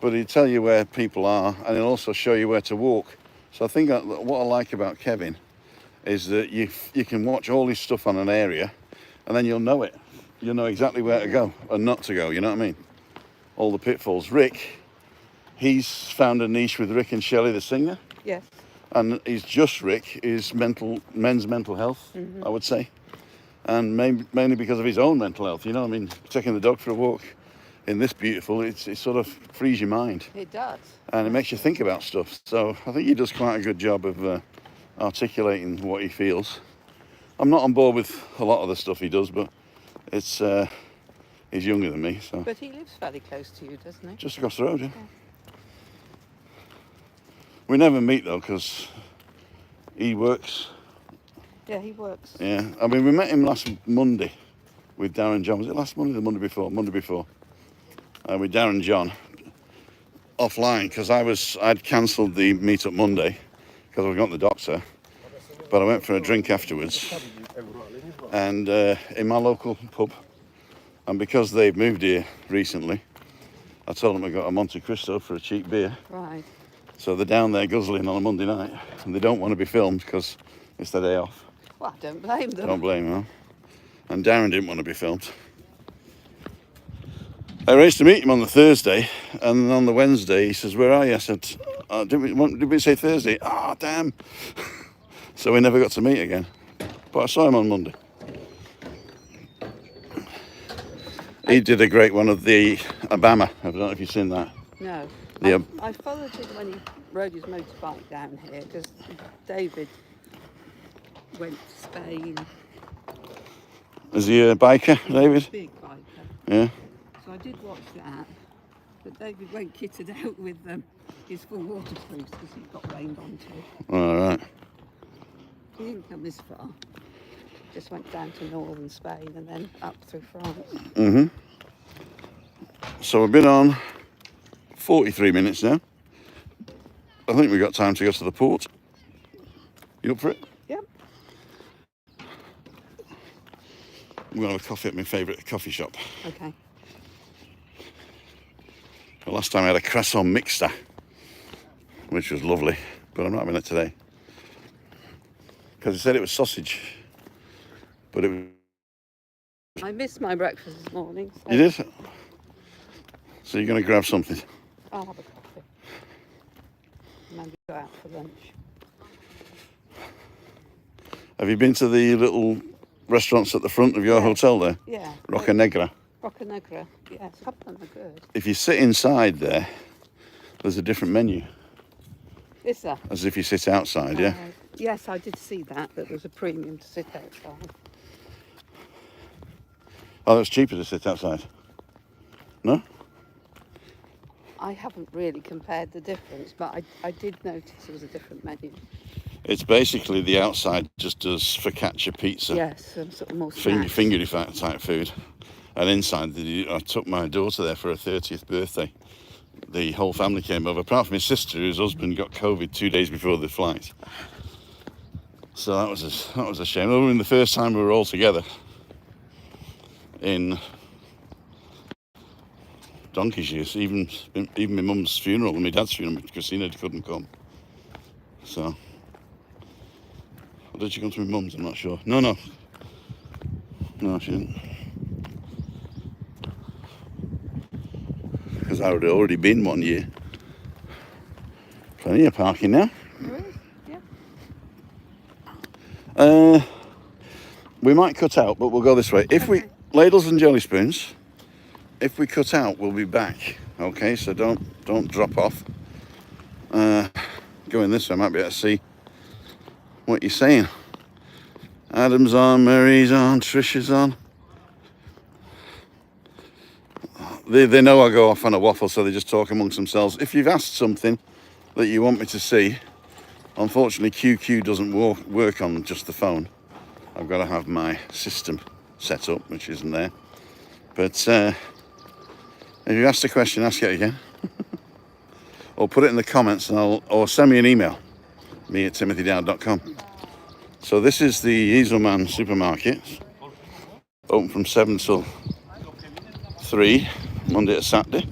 But he'll tell you where people are, and he'll also show you where to walk. So I think what I like about Kevin is that you can watch all his stuff on an area, and then you'll know it. You'll know exactly where to go and not to go, you know what I mean? All the pitfalls. Rick, he's found a niche with Rick and Shelley, the singer. Yes. And he's just Rick is men's mental health, I would say. And mainly because of his own mental health, you know what I mean? Taking the dog for a walk in this beautiful, it sort of frees your mind. It does. And it makes you think about stuff. So I think he does quite a good job of articulating what he feels. I'm not on board with a lot of the stuff he does, but he's younger than me, so. But he lives fairly close to you, doesn't he? Just across the road, yeah. We never meet though, because he works. Yeah, he works. Yeah, I mean, we met him last Monday with Darren John. Was it last Monday or the Monday before? Monday before. With Darren John offline, because I'd cancelled the meet-up Monday because I got the doctor, but I went for a drink afterwards and in my local pub, and because they've moved here recently, I told them I got a Monte Cristo for a cheap beer. Right. So they're down there guzzling on a Monday night, and they don't want to be filmed because it's their day off. Well, I don't blame them. Don't blame them. And Darren didn't want to be filmed. I arranged to meet him on the Thursday, and on the Wednesday he says, "Where are you?" I said, did we say Thursday? Ah, damn. So we never got to meet again. But I saw him on Monday. He did a great one of the Obama. I don't know if you've seen that. No. Yeah. I followed him when he rode his motorbike down here, because David went to Spain. Is he a biker, David? Big biker. Yeah. So I did watch that, but David went kitted out with his full waterproofs because he got rained onto. All right. He didn't come this far. Just went down to northern Spain and then up through France. Mm-hmm. So we've been on 43 minutes now. I think we've got time to go to the port. You up for it? Yep. I'm going to have a coffee at my favourite coffee shop. Okay. The last time I had a croissant mixta, which was lovely, but I'm not having it today. Because it said it was sausage, but it was... I missed my breakfast this morning. So You did? So you're going to grab something? I'll have a coffee. And then go out for lunch. Have you been to the little restaurants at the front of your hotel there? Yeah. Roca Negra. Roca Negra, yes. A couple of them are good. If you sit inside there, there's a different menu. Is there? As if you sit outside, yeah? Yes, I did see that there was a premium to sit outside. Oh, it's cheaper to sit outside. No? I haven't really compared the difference, but I did notice there was a different menu. It's basically the outside just does focaccia pizza. Yes, some sort of more snacks. Fingery type food. And inside, I took my daughter there for her 30th birthday. The whole family came over, apart from his sister, whose husband got COVID 2 days before the flight. So that was a shame. Other than the first time we were all together in donkey's years. Even my mum's funeral and my dad's funeral, Christina couldn't come. So, or did she come to my mum's? I'm not sure. No, she didn't. Because I had already been 1 year. Plenty of parking now. There is, yeah. We might cut out, but we'll go this way. If we ladles and jelly spoons, if we cut out, we'll be back. Okay, so don't drop off. Going this way, I might be able to see what you're saying. Adam's on, Mary's on, Trisha's on. They know I go off on a waffle, so they just talk amongst themselves. If you've asked something that you want me to see, unfortunately QQ doesn't work on just the phone. I've got to have my system set up, which isn't there. But if you asked a question, ask it again. Or put it in the comments, and or send me an email, me@timothydowd.com. So this is the Easelman supermarket, open from 7 till 3, Monday to Saturday.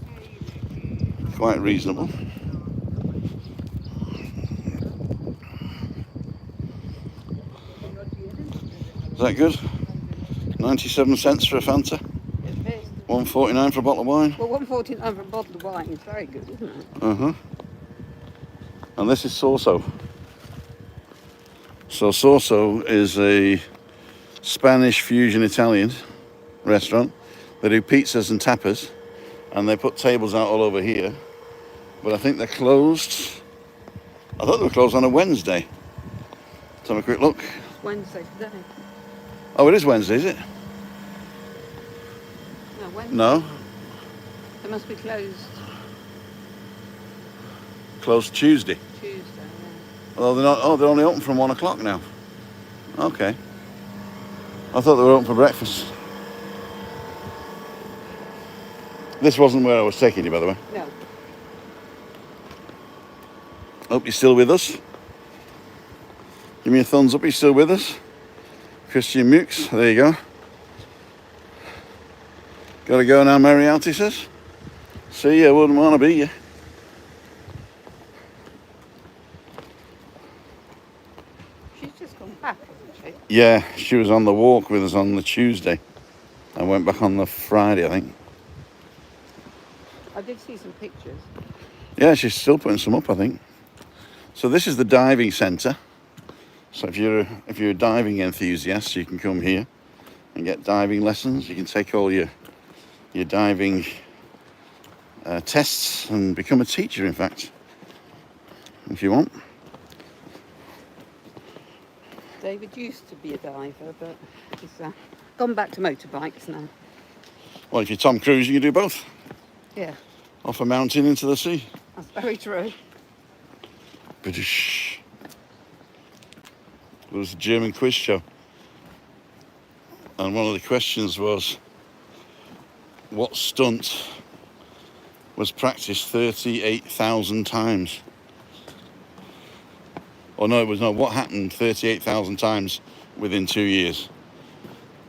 Quite reasonable. Is that good? 97 cents for a Fanta. $1.49 for a bottle of wine. Well, $1.49 for a bottle of wine is very good, isn't it? And this is Sorso. So Sorso is a Spanish fusion Italian restaurant. They do pizzas and tapas, and they put tables out all over here. But I think they're closed. I thought they were closed on a Wednesday. Let's have a quick look. It's Wednesday today. Oh, it is Wednesday, is it? No, Wednesday. No. They must be closed Closed Tuesday. Tuesday, yeah. Well, they're not. Oh, they're only open from 1 o'clock now. Okay. I thought they were open for breakfast. This wasn't where I was taking you, by the way. No. Hope you're still with us. Give me a thumbs up. You're still with us. Christian Mukes. There you go. Gotta go now, Mary Alty says. See, I wouldn't want to be you. She's just gone back, hasn't she? Yeah, she was on the walk with us on the Tuesday. I went back on the Friday, I think. I did see some pictures. Yeah, she's still putting some up, I think. So this is the diving centre. So if you're a diving enthusiast, you can come here and get diving lessons. You can take all your diving tests and become a teacher, in fact, if you want. David used to be a diver, but he's gone back to motorbikes now. Well, if you're Tom Cruise, you can do both. Yeah, Off a mountain into the sea. that's very true. British. It was a German quiz show. And one of the questions was, what stunt was practiced 38,000 times? Or no, it was no, what happened 38,000 times within 2 years?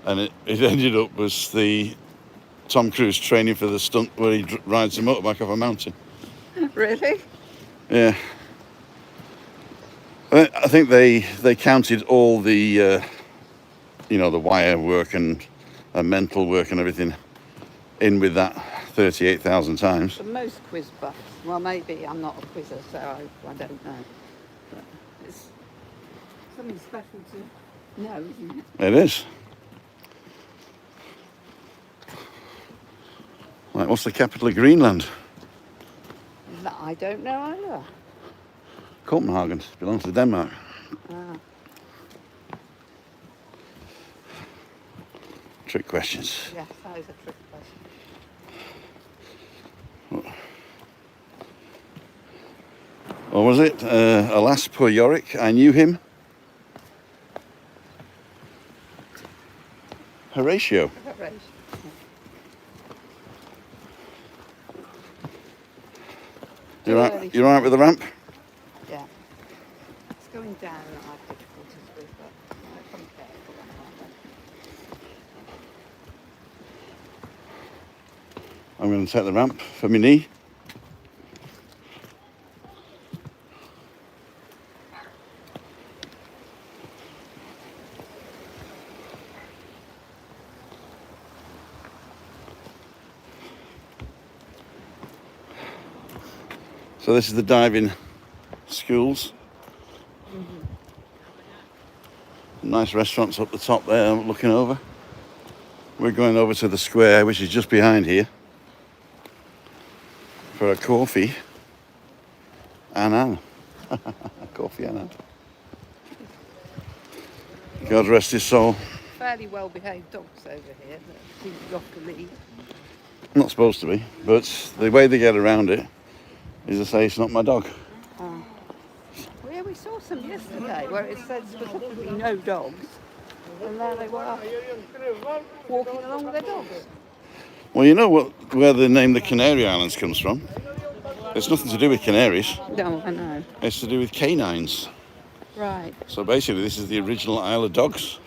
And it ended up was the Tom Cruise training for the stunt where he rides a motorbike off a mountain. Really? Yeah. I think they counted all the, the wire work and mental work and everything in with that 38,000 times. For most quiz buffs, well, maybe I'm not a quizzer, so I don't know. But it's something special to know, isn't it? It is. Right, what's the capital of Greenland? That I don't know either. Copenhagen. Belongs to Denmark. Ah. Trick questions. Yes, that is a trick question. Or was it? Alas, poor Yorick. I knew him. Horatio. Right. You right? You right with the ramp? Yeah. It's going down that I have difficulties with, but I'm careful on that I'm going to take the ramp for my knee. So this is the diving schools. Nice restaurants up the top there, looking over. We're going over to the square, which is just behind here, for a coffee and Anne. Coffee and Anne. God rest his soul. Fairly well behaved dogs over here that seem to off the lead. Not supposed to be, but the way they get around it is to say it's not my dog. Oh. Well, yeah, we saw some yesterday where it said specifically no dogs, and there they were walking along with their dogs. Well, you know where the name the Canary Islands comes from? It's nothing to do with canaries. No, I know. It's to do with canines. Right. So basically, this is the original Isle of Dogs.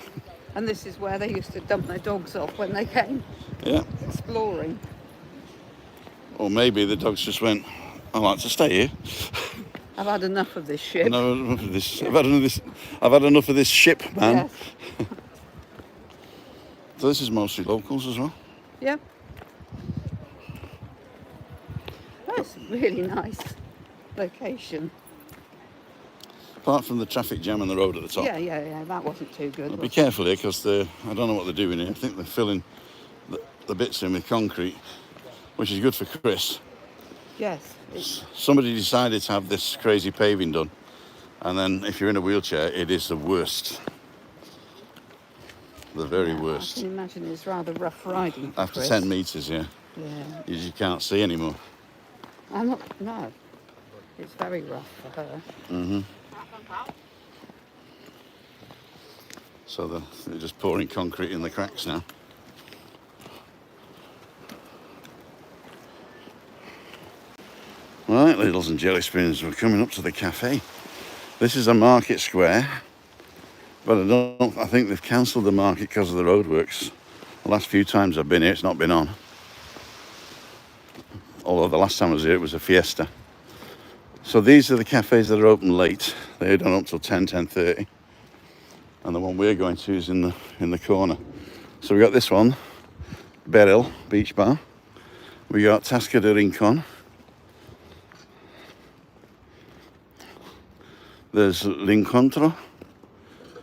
And this is where they used to dump their dogs off when they came exploring. Or maybe the dogs just went, I like to stay here. I've had enough of this ship. No, enough of this. I've had enough of this ship, man. Yes. So this is mostly locals as well. Yeah. That's a really nice location. Apart from the traffic jam on the road at the top. Yeah, that wasn't too good. But be careful here, because I don't know what they're doing here. I think they're filling the bits in with concrete, which is good for Chris. Yes. Somebody decided to have this crazy paving done, and then if you're in a wheelchair, it is the worst. The very worst. I can imagine it's rather rough riding for After Chris. 10 metres, yeah. You just can't see anymore. No. It's very rough for her. Mm-hmm. So they're just pouring concrete in the cracks now. Right, Littles and Jelly Spoons, we're coming up to the cafe. This is a market square, but I think they've cancelled the market because of the roadworks. The last few times I've been here, it's not been on. Although the last time I was here, it was a fiesta. So these are the cafes that are open late. They're done up till 10:30. And the one we're going to is in the corner. So we got this one, Beryl Beach Bar. We got Tasca de Rincon. There's L'Incontro,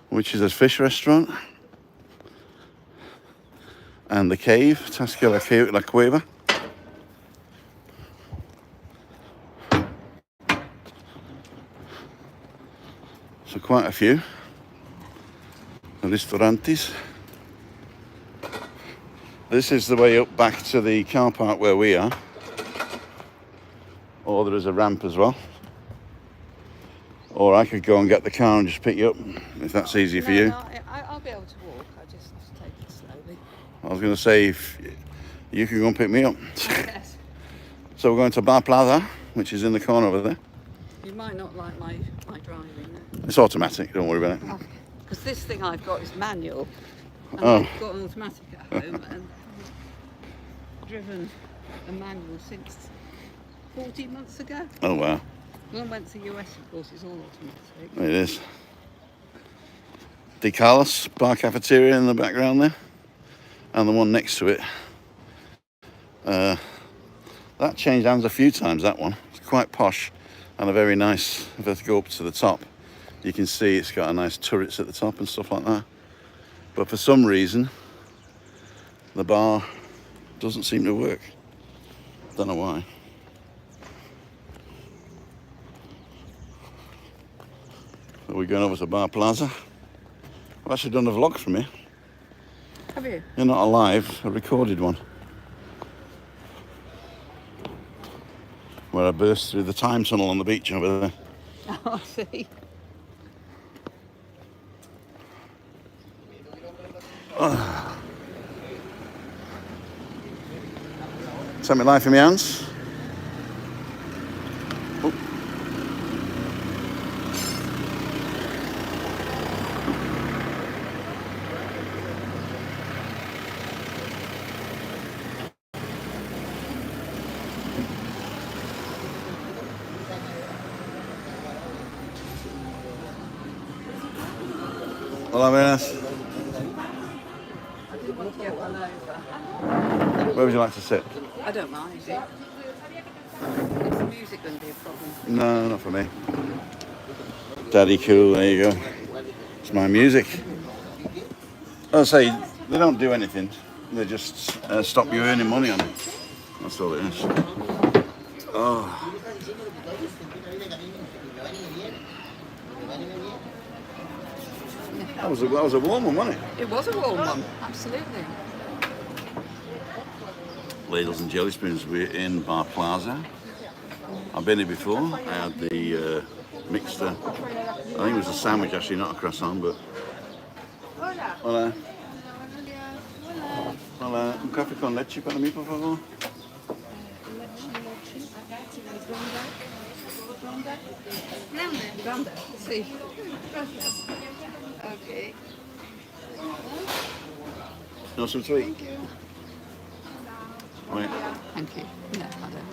which is a fish restaurant. And the Cave, Tasca La Cueva. So quite a few. Restaurantes. This is the way up back to the car park where we are. Or there is a ramp as well. Or I could go and get the car and just pick you up, if that's easy for you. No, I'll be able to walk. I just have to take it slowly. I was going to say, if you can go and pick me up. Yes. So we're going to Bar Plaza, which is in the corner over there. You might not like my driving. It's automatic, don't worry about it. Because this thing I've got is manual. And I've got an automatic at home and I've driven a manual since 14 months ago. Oh, wow. When I went to the US, of course, it's all automatic. It is. De Carlos bar cafeteria in the background there. And the one next to it. That changed hands a few times, that one. It's quite posh and a very nice, if I go up to the top, you can see it's got a nice turrets at the top and stuff like that. But for some reason, the bar doesn't seem to work. Don't know why. So we're going over to Bar Plaza. I've actually done a vlog from here. Have you? You're not alive, a recorded one. Where I burst through the time tunnel on the beach over there. Oh, I see. Take my life in my hands. Oh. Hola, buenas. I didn't want to get one over. Where would you like to sit? I don't mind. Is the music going to be a problem? No, not for me. Daddy cool, there you go. It's my music. I'll say, they don't do anything. They just stop you earning money on it. That's all it is. Oh. That was a warm one, wasn't it? It was a warm one, absolutely. Ladles and jelly spoons. We're in Bar Plaza. I've been here before. I had the mixed, I think it was a sandwich actually, not a croissant, but... Hola. Hola. Un café con leche para mí, por favor. Grande. Sí. Okay. No, some sweet. Right. Thank you. Yeah, I don't.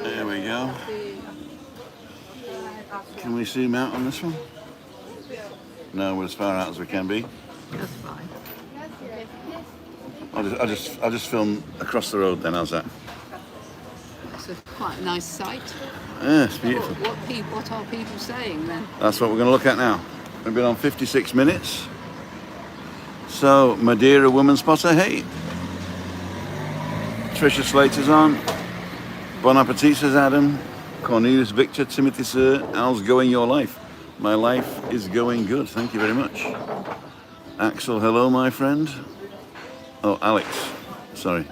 There we go. Can we zoom out on this one? No, we're as far out as we can be. That's fine. I'll just film across the road then. How's that? It's a quite nice sight. Yeah, it's beautiful. What are people saying then? That's what we're going to look at now. We've been on 56 minutes. So, Madeira Woman Spotter, hey. Tricia Slater's on. Bon appetit, says Adam. Cornelius Victor, Timothy Sir. How's going your life? My life is going good, thank you very much. Axel, hello, my friend. Oh, Alex, sorry.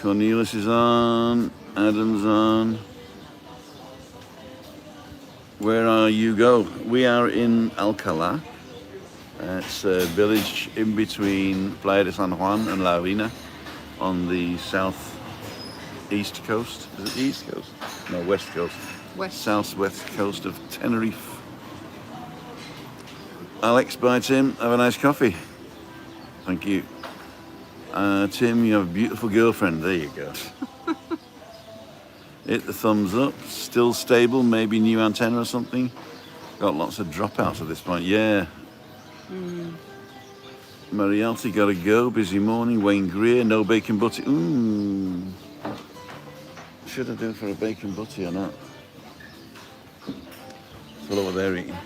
Cornelius is on. Adam's on. Where are you go? We are in Alcalá. It's a village in between Playa de San Juan and La Reina on the southeast coast. Is it the east coast? No, west coast. Southwest coast of Tenerife. Alex, bye Tim. Have a nice coffee. Thank you. Tim, you have a beautiful girlfriend. There you go. Hit the thumbs up. Still stable, maybe new antenna or something. Got lots of dropouts at this point. Yeah. Marialty, gotta go. Busy morning. Wayne Greer, no bacon butty. Should I do for a bacon butty or not? Follow what they're eating.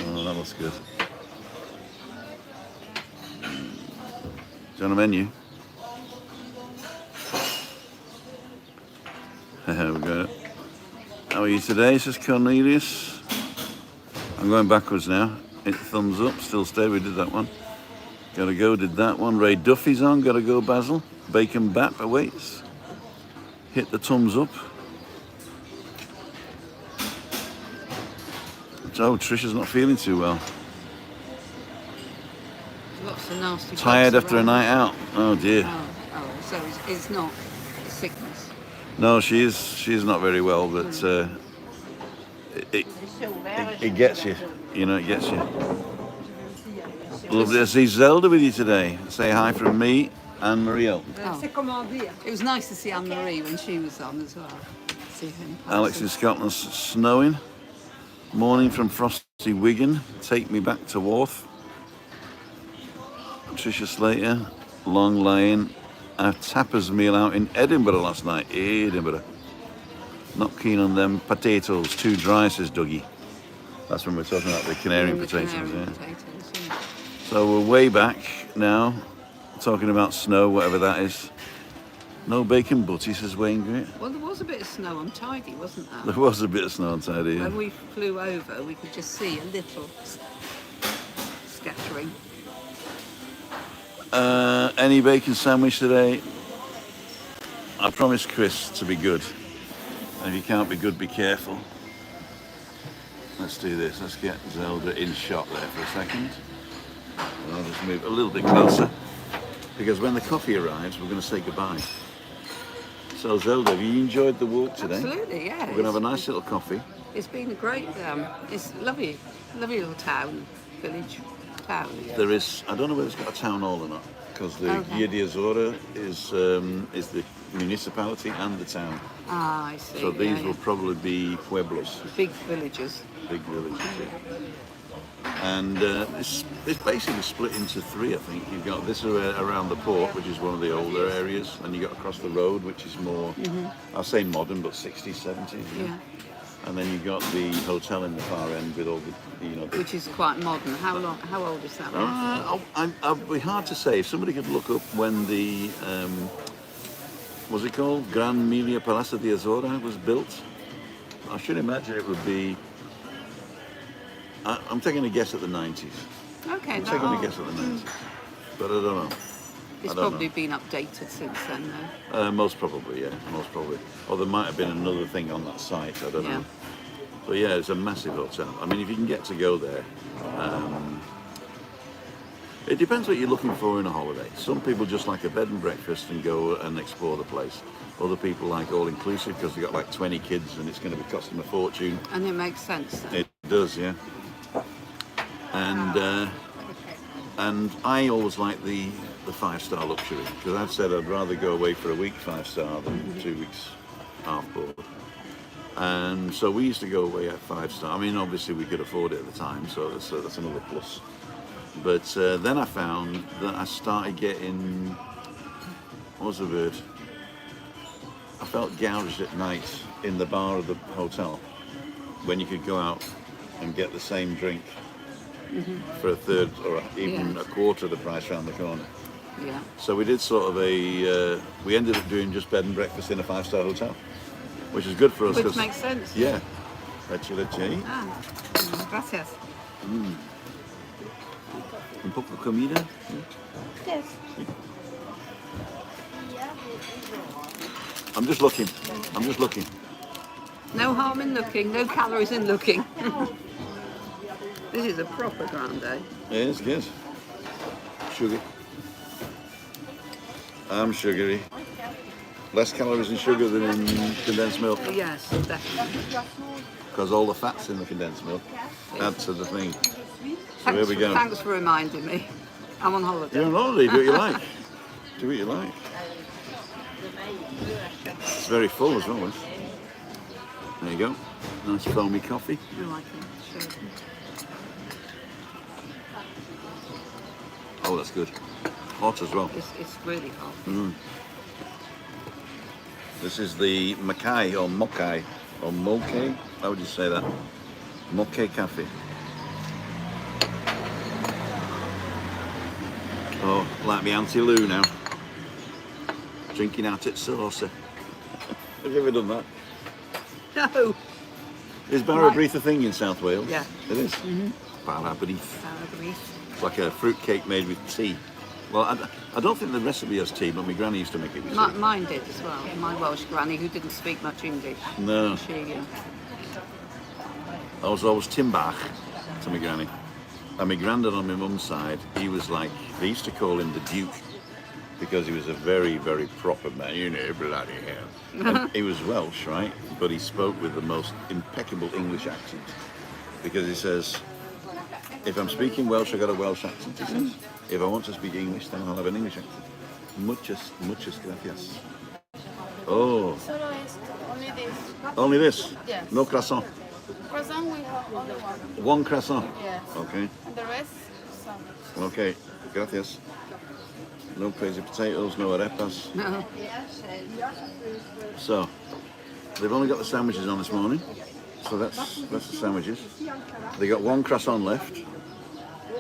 Oh, that looks good. Do you want a menu? There we go. How are you today? Says Cornelius. I'm going backwards now. Hit the thumbs up. Still stay. We did that one. Gotta go. Did that one. Ray Duffy's on. Gotta go. Basil. Bacon Bap awaits. Hit the thumbs up. Oh, Trisha's not feeling too well. Lots of nasty. Tired after a night out. Oh dear. So it's not sickness. No, she's not very well, but it gets you. You know, it gets you. Lovely to see Zelda with you today. Say hi from me and Marielle. Oh. It was nice to see Anne-Marie when she was on as well. See her in person. Alex in Scotland's snowing. Morning from frosty Wigan. Take me back to Worth. Tricia Slater. Long Lane. A tapas meal out in Edinburgh last night. Edinburgh. Not keen on them potatoes. Too dry, says Dougie. That's when we're talking about the Canarian potatoes. Canarian Yeah. potatoes, yeah. So we're way back now. Talking about snow, whatever that is. No bacon butty, says Wayne Greer. Well, there was a bit of snow on Tidy, wasn't there? There was a bit of snow on Tidy, yeah. When we flew over, we could just see a little scattering. Any bacon sandwich today? I promised Chris to be good. And if you can't be good, be careful. Let's do this. Let's get Zelda in shot there for a second. And I'll just move a little bit closer. Because when the coffee arrives, we're going to say goodbye. So Zelda, have you enjoyed the walk today? Absolutely, yeah. We're going to have a nice little coffee. It's been a great, it's lovely little town, village town. Yeah. There is, I don't know whether it's got a town hall or not, because the Guia de Azora is the municipality and the town. Ah, I see. So these will probably be pueblos, Big villages. big villages. Yeah. And it's basically split into three, I think. You've got this around the port, which is one of the older areas, and you got across the road, which is more, I'll say modern, but 60s, 70s. Yeah. And then you've got the hotel in the far end with all the, you know. Which is quite modern. How old is that one? I'd be hard to say. If somebody could look up when the, what's it called? Gran Millar Palacio de Azora was built. I should imagine it would be, I'm taking a guess at the 90s. Okay, I'm taking a guess at the 90s. But I don't know. It's probably been updated since then, though. Most probably, yeah, most probably. Or there might have been another thing on that site, I don't know. But yeah, it's a massive hotel. I mean, if you can get to go there, it depends what you're looking for in a holiday. Some people just like a bed and breakfast and go and explore the place. Other people like all-inclusive because they've got like 20 kids and it's going to be costing a fortune. And it makes sense then. It does, yeah. And I always like the 5-star luxury because I've said I'd rather go away for a week 5-star than 2 weeks half-board. And so we used to go away at 5-star. I mean, obviously we could afford it at the time, so that's another plus. But then I found that I started getting, what was the word? I felt gouged at night in the bar of the hotel when you could go out and get the same drink for a third or even a quarter of the price around the corner. Yeah. So we did sort of we ended up doing just bed and breakfast in a 5-star hotel, which is good for us. Which makes sense. Yeah. Leche. Gracias. Un poco de comida? Yes. I'm just looking. No harm in looking, no calories in looking. This is a proper grande. Yeah, it's good. Sugar. I'm sugary. Less calories in sugar than in condensed milk. Yes, definitely. Because all the fats in the condensed milk add to the thing. So here we go. Thanks for reminding me. I'm on holiday. You're on holiday, do what you like. Do what you like. It's very full as well. There you go. Nice foamy coffee. Oh, I can show you. Oh, that's good. Hot as well. It's really hot. This is the Mackay or Mokai or Moke. How would you say that? Moke Cafe. Oh, like me Auntie Lou now. Drinking out at saucer. Have you ever done that? No. Is Barrabrith a thing in South Wales? Yeah. It is? Barrabrith. Barrabrith. It's like a fruit cake made with tea. Well, I don't think the recipe has tea, but my granny used to make it with tea. Mine did as well. My Welsh granny, who didn't speak much English. No. She, I was always Timbach to my granny. And my granddad on my mum's side, he was like, they used to call him the Duke because he was a very, very proper man, you know, bloody hell. And he was Welsh, right? But he spoke with the most impeccable English accent because he says, if I'm speaking Welsh, I've got a Welsh accent, he says. If I want to speak English, then I'll have an English accent. Muchas gracias. Oh. Solo esto, only this. Only this? Yes. No croissant? Croissant, we have only one. One croissant? Yes. Okay. And the rest, sandwich. Okay, gracias. No crazy potatoes, no arepas. No. So, they've only got the sandwiches on this morning. So that's the sandwiches. They got one croissant left.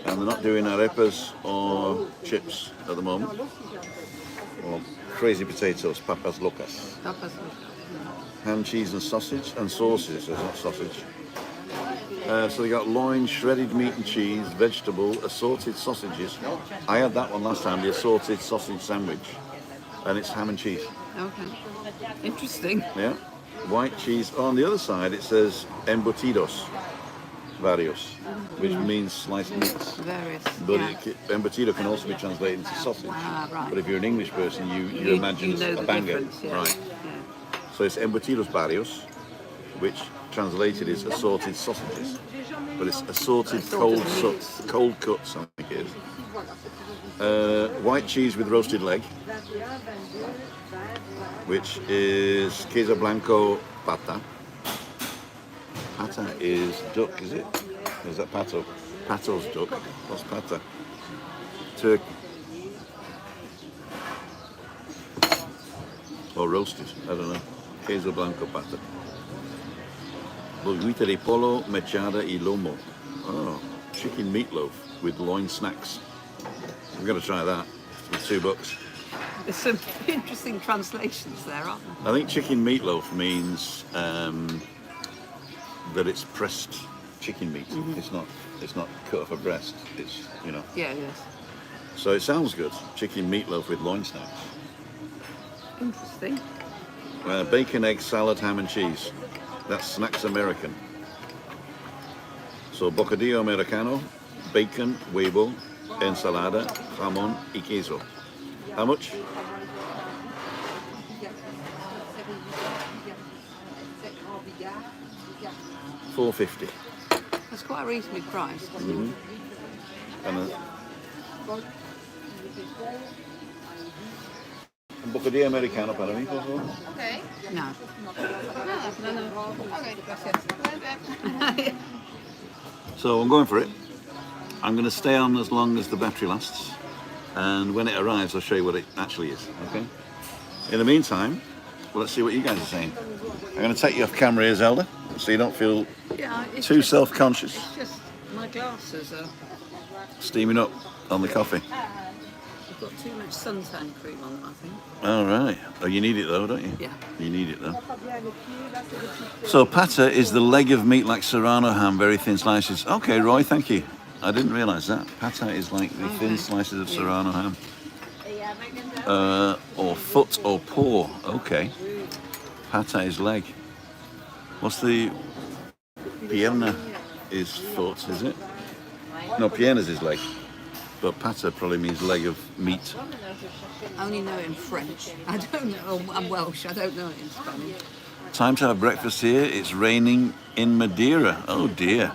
And they're not doing arepas or chips at the moment. Or crazy potatoes, papas locas. Ham, cheese and sausage, and sausages, there's not sausage. So they got loin, shredded meat and cheese, vegetable, assorted sausages. I had that one last time, the assorted sausage sandwich. And it's ham and cheese. Okay. Interesting. Yeah. White cheese. On the other side it says embutidos varios, which means sliced meats. Various. But yeah. embutido can also be translated into sausage. Right. But if you're an English person, you imagine you know a the banger. difference, yeah. Right. Yeah. So it's embutidos varios, which translated is assorted sausages. But it's assorted cold cuts, I think it is. White cheese with roasted leg. which is queso blanco pata. Pata is duck, is it? Is that pato? Pato's duck. What's pata? Turkey. Or roasted, I don't know. Queso blanco pata. Burrito de polo, mechada y lomo. Oh, chicken meatloaf with loin snacks. We're going to try that for $2. There's some interesting translations there, aren't there? I think chicken meatloaf means that it's pressed chicken meat. It's not cut off a breast. It's, you know. Yeah, yes. So it sounds good. Chicken meatloaf with loin snacks. Interesting. Bacon, egg, salad, ham and cheese. That's Snacks American. So bocadillo americano, bacon, huevo, ensalada, jamón y queso. How much? $4.50. That's quite a reasonably priced. And un bocadillo americano para mí, por favor. Okay. No. No. Okay, gracias. So I'm going for it. I'm going to stay on as long as the battery lasts, and when it arrives I'll show you what it actually is, okay? In the meantime, well, let's see what you guys are saying. I'm going to take you off camera here, Zelda, so you don't feel too self-conscious. It's just my glasses are... Steaming up on the coffee. I've got too much suntan cream on them, I think. All right. Oh, you need it though, don't you? Yeah. You need it though. So pata is the leg of meat like serrano ham, very thin slices. Okay, Roy, thank you. I didn't realise that. Pata is like the thin slices of serrano ham. Or foot or paw. Okay. Pata is leg. What's the... Pierna is foot, is it? No, pierna's is leg. But pata probably means leg of meat. I only know it in French. I don't know. I'm Welsh. I don't know it in Spanish. Time to have breakfast here. It's raining in Madeira. Oh dear.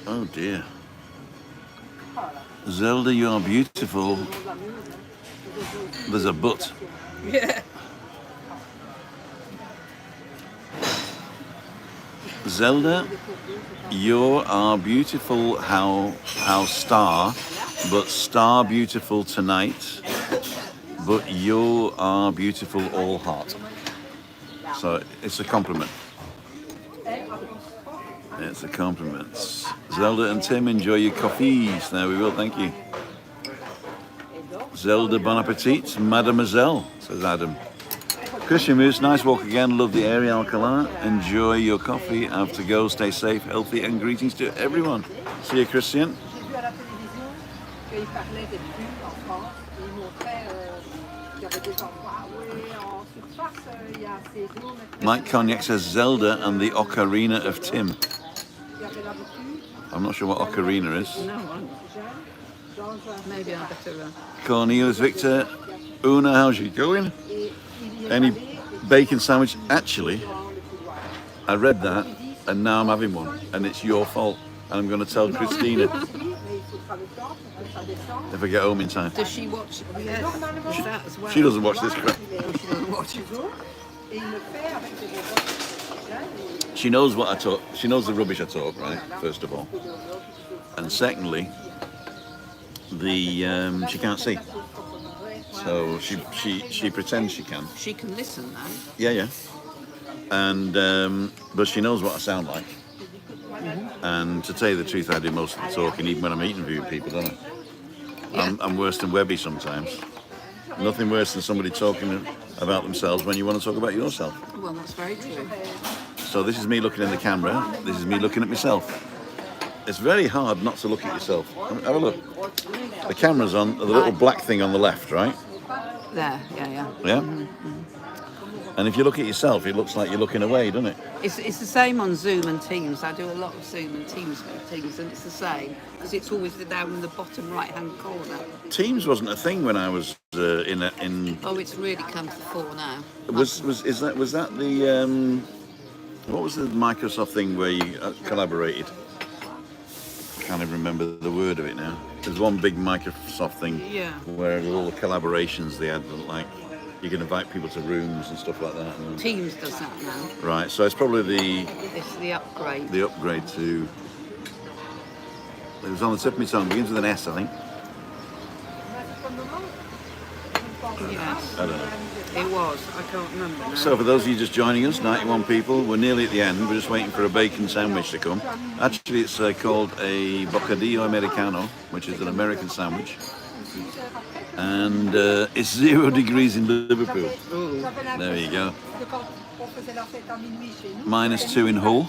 Oh dear. Zelda, you are beautiful. There's a but. Yeah. Zelda, you are beautiful how star, but star beautiful tonight, but you are beautiful all heart. So it's a compliment. It's a compliment. Zelda and Tim, enjoy your coffees. There we will, thank you. Zelda, bon appetit, mademoiselle, says Adam. Christian Moose, nice walk again, love the area, Alcalá. Enjoy your coffee, have to go, stay safe, healthy, and greetings to everyone. See you, Christian. Mike Cognac says Zelda and the Ocarina of Tim. I'm not sure what Ocarina is. No one. Maybe I better... Cornelius Victor, Una, how's you going? Any bacon sandwich? Actually, I read that and now I'm having one and it's your fault. And I'm going to tell Christina if I get home in time. Does she watch that as well? She doesn't watch this crap. Oh, she doesn't watch it. She knows what I talk. She knows the rubbish I talk, right? First of all, and secondly, she can't see, so she pretends she can. She can listen though. Yeah. And but she knows what I sound like. And to tell you the truth, I do most of the talking, even when I'm interviewing people, don't I? Yeah. I'm worse than Webby sometimes. Nothing worse than somebody talking about themselves when you want to talk about yourself. Well, that's very true. So this is me looking in the camera. This is me looking at myself. It's very hard not to look at yourself. Have a look. The camera's on the little black thing on the left, right? There, yeah. Yeah? And if you look at yourself, it looks like you're looking away, doesn't it? It's the same on Zoom and Teams. I do a lot of Zoom and Teams meetings, and it's the same because it's always down in the bottom right-hand corner. Teams wasn't a thing when I was in. Oh, it's really come to the fore now. Was that the what was the Microsoft thing where you collaborated? I can't even remember the word of it now. There's one big Microsoft thing, Yeah. where all the collaborations they had, like you can invite people to rooms and stuff like that. And, Teams does that now. right, so it's probably It's the upgrade. the upgrade to. It was on the tip of my tongue. Begins with an S, I think. Yes, I don't know. it was. I can't remember now. So for those of you just joining us, 91 people, we're nearly at the end. We're just waiting for a bacon sandwich to come. Actually, it's called a bocadillo americano, which is an American sandwich. And it's 0 degrees in Liverpool. Ooh. There you go. -2 in Hull.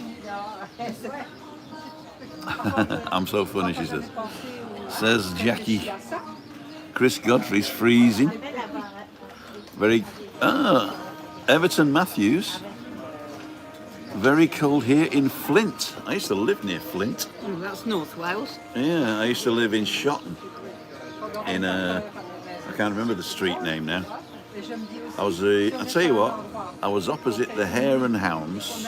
I'm so funny, she says. Says Jackie. Chris Godfrey's freezing. Everton Matthews. Very cold here in Flint. I used to live near Flint. Oh, that's North Wales. Yeah, I used to live in Shotton. In I can't remember the street name now. I tell you what, I was opposite the Hare and Hounds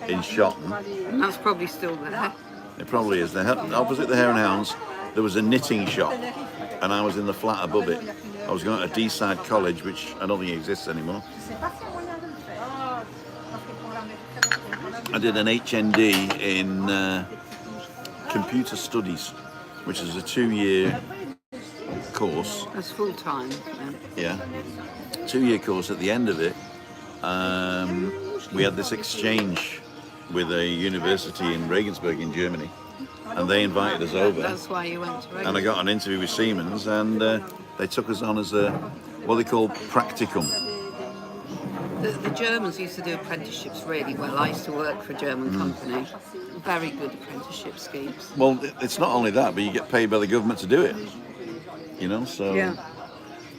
in Shotton. And that's probably still there. It probably is. Opposite the Hare and Hounds, there was a knitting shop, and I was in the flat above it. I was going to D-side college, which I don't think exists anymore. I did an HND in computer studies, which is a 2-year course. That's full time. Yeah, 2-year course. At the end of it, we had this exchange with a university in Regensburg in Germany, and they invited us over. That's why you went to Regensburg. And I got an interview with Siemens, and they took us on as what they call practicum. The Germans used to do apprenticeships really well. I used to work for a German company. Very good apprenticeship schemes. Well, it's not only that, but you get paid by the government to do it. You know, so Yeah.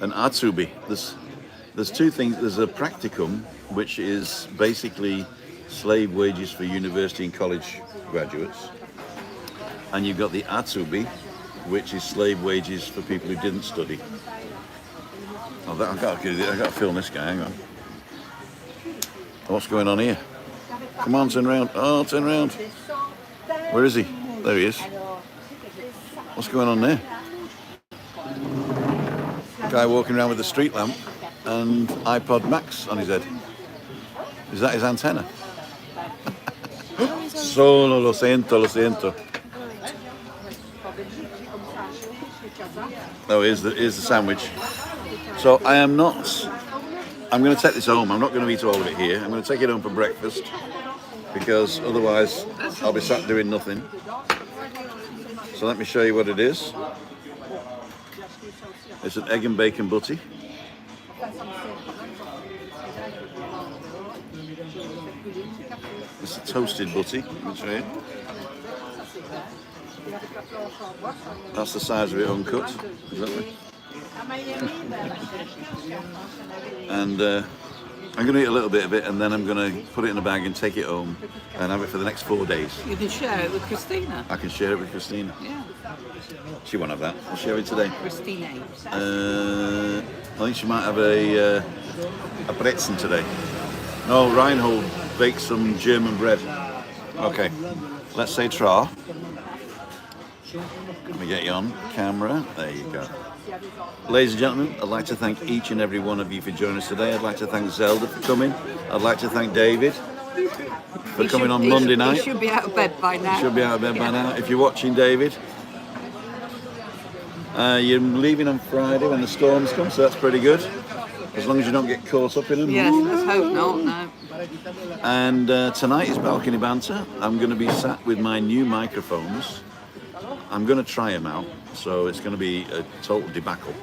an Azubi. There's two things. There's a practicum, which is basically slave wages for university and college graduates, and you've got the Azubi, which is slave wages for people who didn't study. Oh, I've got to film this guy. Hang on. What's going on here? Come on, turn around. Oh, turn around. Where is he? There he is. What's going on there? Guy walking around with a street lamp and iPod Max on his head. Is that his antenna? Solo lo siento, lo siento. Oh, here's the sandwich. So I'm going to take this home. I'm not going to eat all of it here. I'm going to take it home for breakfast, because otherwise I'll be sat doing nothing. So let me show you what it is. It's an egg and bacon butty. It's a toasted butty. Let me show you. That's the size of it uncut. Exactly. And I'm going to eat a little bit of it, and then I'm going to put it in a bag and take it home and have it for the next 4 days. You can share it with Christina. I can share it with Christina. Yeah. She won't have that. I'll share it today. Christina. I think she might have a bretzen today. No, Reinhold baked some German bread. Okay, let's say tra. Let me get you on camera. There you go. Ladies and gentlemen, I'd like to thank each and every one of you for joining us today. I'd like to thank Zelda for coming. I'd like to thank David for coming on Monday night. He should be out of bed by now. He should be out of bed by now. If you're watching, David, you're leaving on Friday when the storms come, so that's pretty good. As long as you don't get caught up in them. Yes, let's hope not, no. And tonight is Balcony Banter. I'm going to be sat with my new microphones. I'm going to try them out, so it's going to be a total debacle.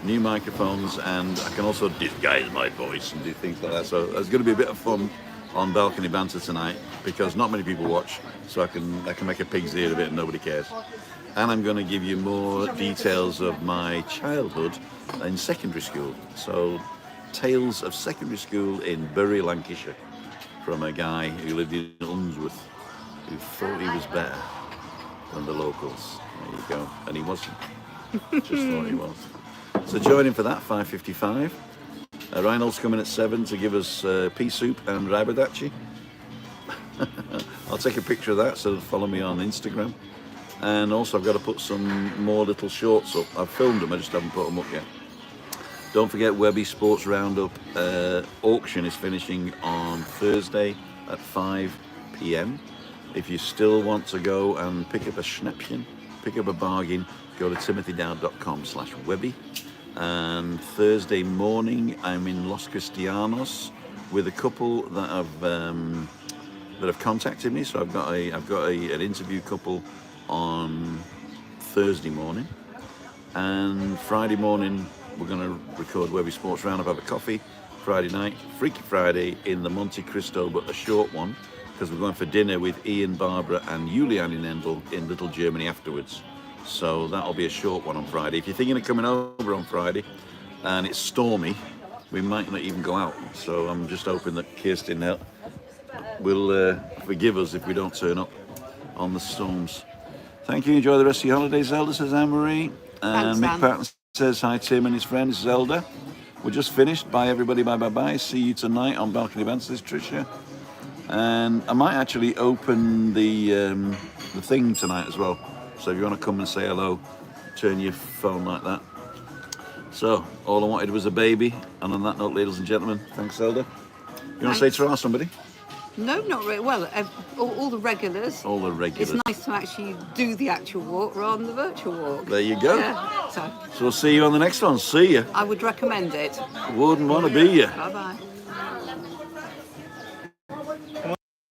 New microphones, and I can also disguise my voice and do things like that. So there's going to be a bit of fun on Balcony Banter tonight, because not many people watch, so I can make a pig's ear of it and nobody cares. And I'm going to give you more details of my childhood in secondary school. So tales of secondary school in Bury, Lancashire, from a guy who lived in Unsworth, who thought he was better than the locals. There you go. And he wasn't. Just thought he was. So join him for that, 5:55. Reinhold's coming at 7 to give us pea soup and rabadachi. I'll take a picture of that, so follow me on Instagram. And also I've got to put some more little shorts up. I've filmed them, I just haven't put them up yet. Don't forget Webby Sports Roundup auction is finishing on Thursday at 5 p.m. If you still want to go and pick up a schnäppchen, pick up a bargain, go to timothydowd.com/Webby. And Thursday morning, I'm in Los Cristianos with a couple that have contacted me. So I've got an interview couple on Thursday morning, and Friday morning we're going to record Webby Sports Roundup, have a coffee. Friday night, Freaky Friday in the Monte Cristo, but a short one, because we're going for dinner with Ian, Barbara and Juliane in Little Germany afterwards. So that'll be a short one on Friday. If you're thinking of coming over on Friday and it's stormy, we might not even go out. So I'm just hoping that Kirsten will forgive us if we don't turn up on the storms. Thank you. Enjoy the rest of your holiday, Zelda, says Anne-Marie. And Thanks, Mick Anne. Patton says hi, Tim and his friend Zelda. We're just finished. Bye, everybody. Bye, bye, bye. See you tonight on Balcony Events, says Tricia. And I might actually open the thing tonight as well. So if you want to come and say hello, turn your phone like that. So, all I wanted was a baby. And on that note, ladies and gentlemen, thanks, Zelda. You want to say ta-ra, somebody? No, not really. Well, all the regulars. All the regulars. It's nice to actually do the actual walk rather than the virtual walk. There you go. Yeah, so So we'll see you on the next one. See you. I would recommend it. Wouldn't want to be you. Bye-bye.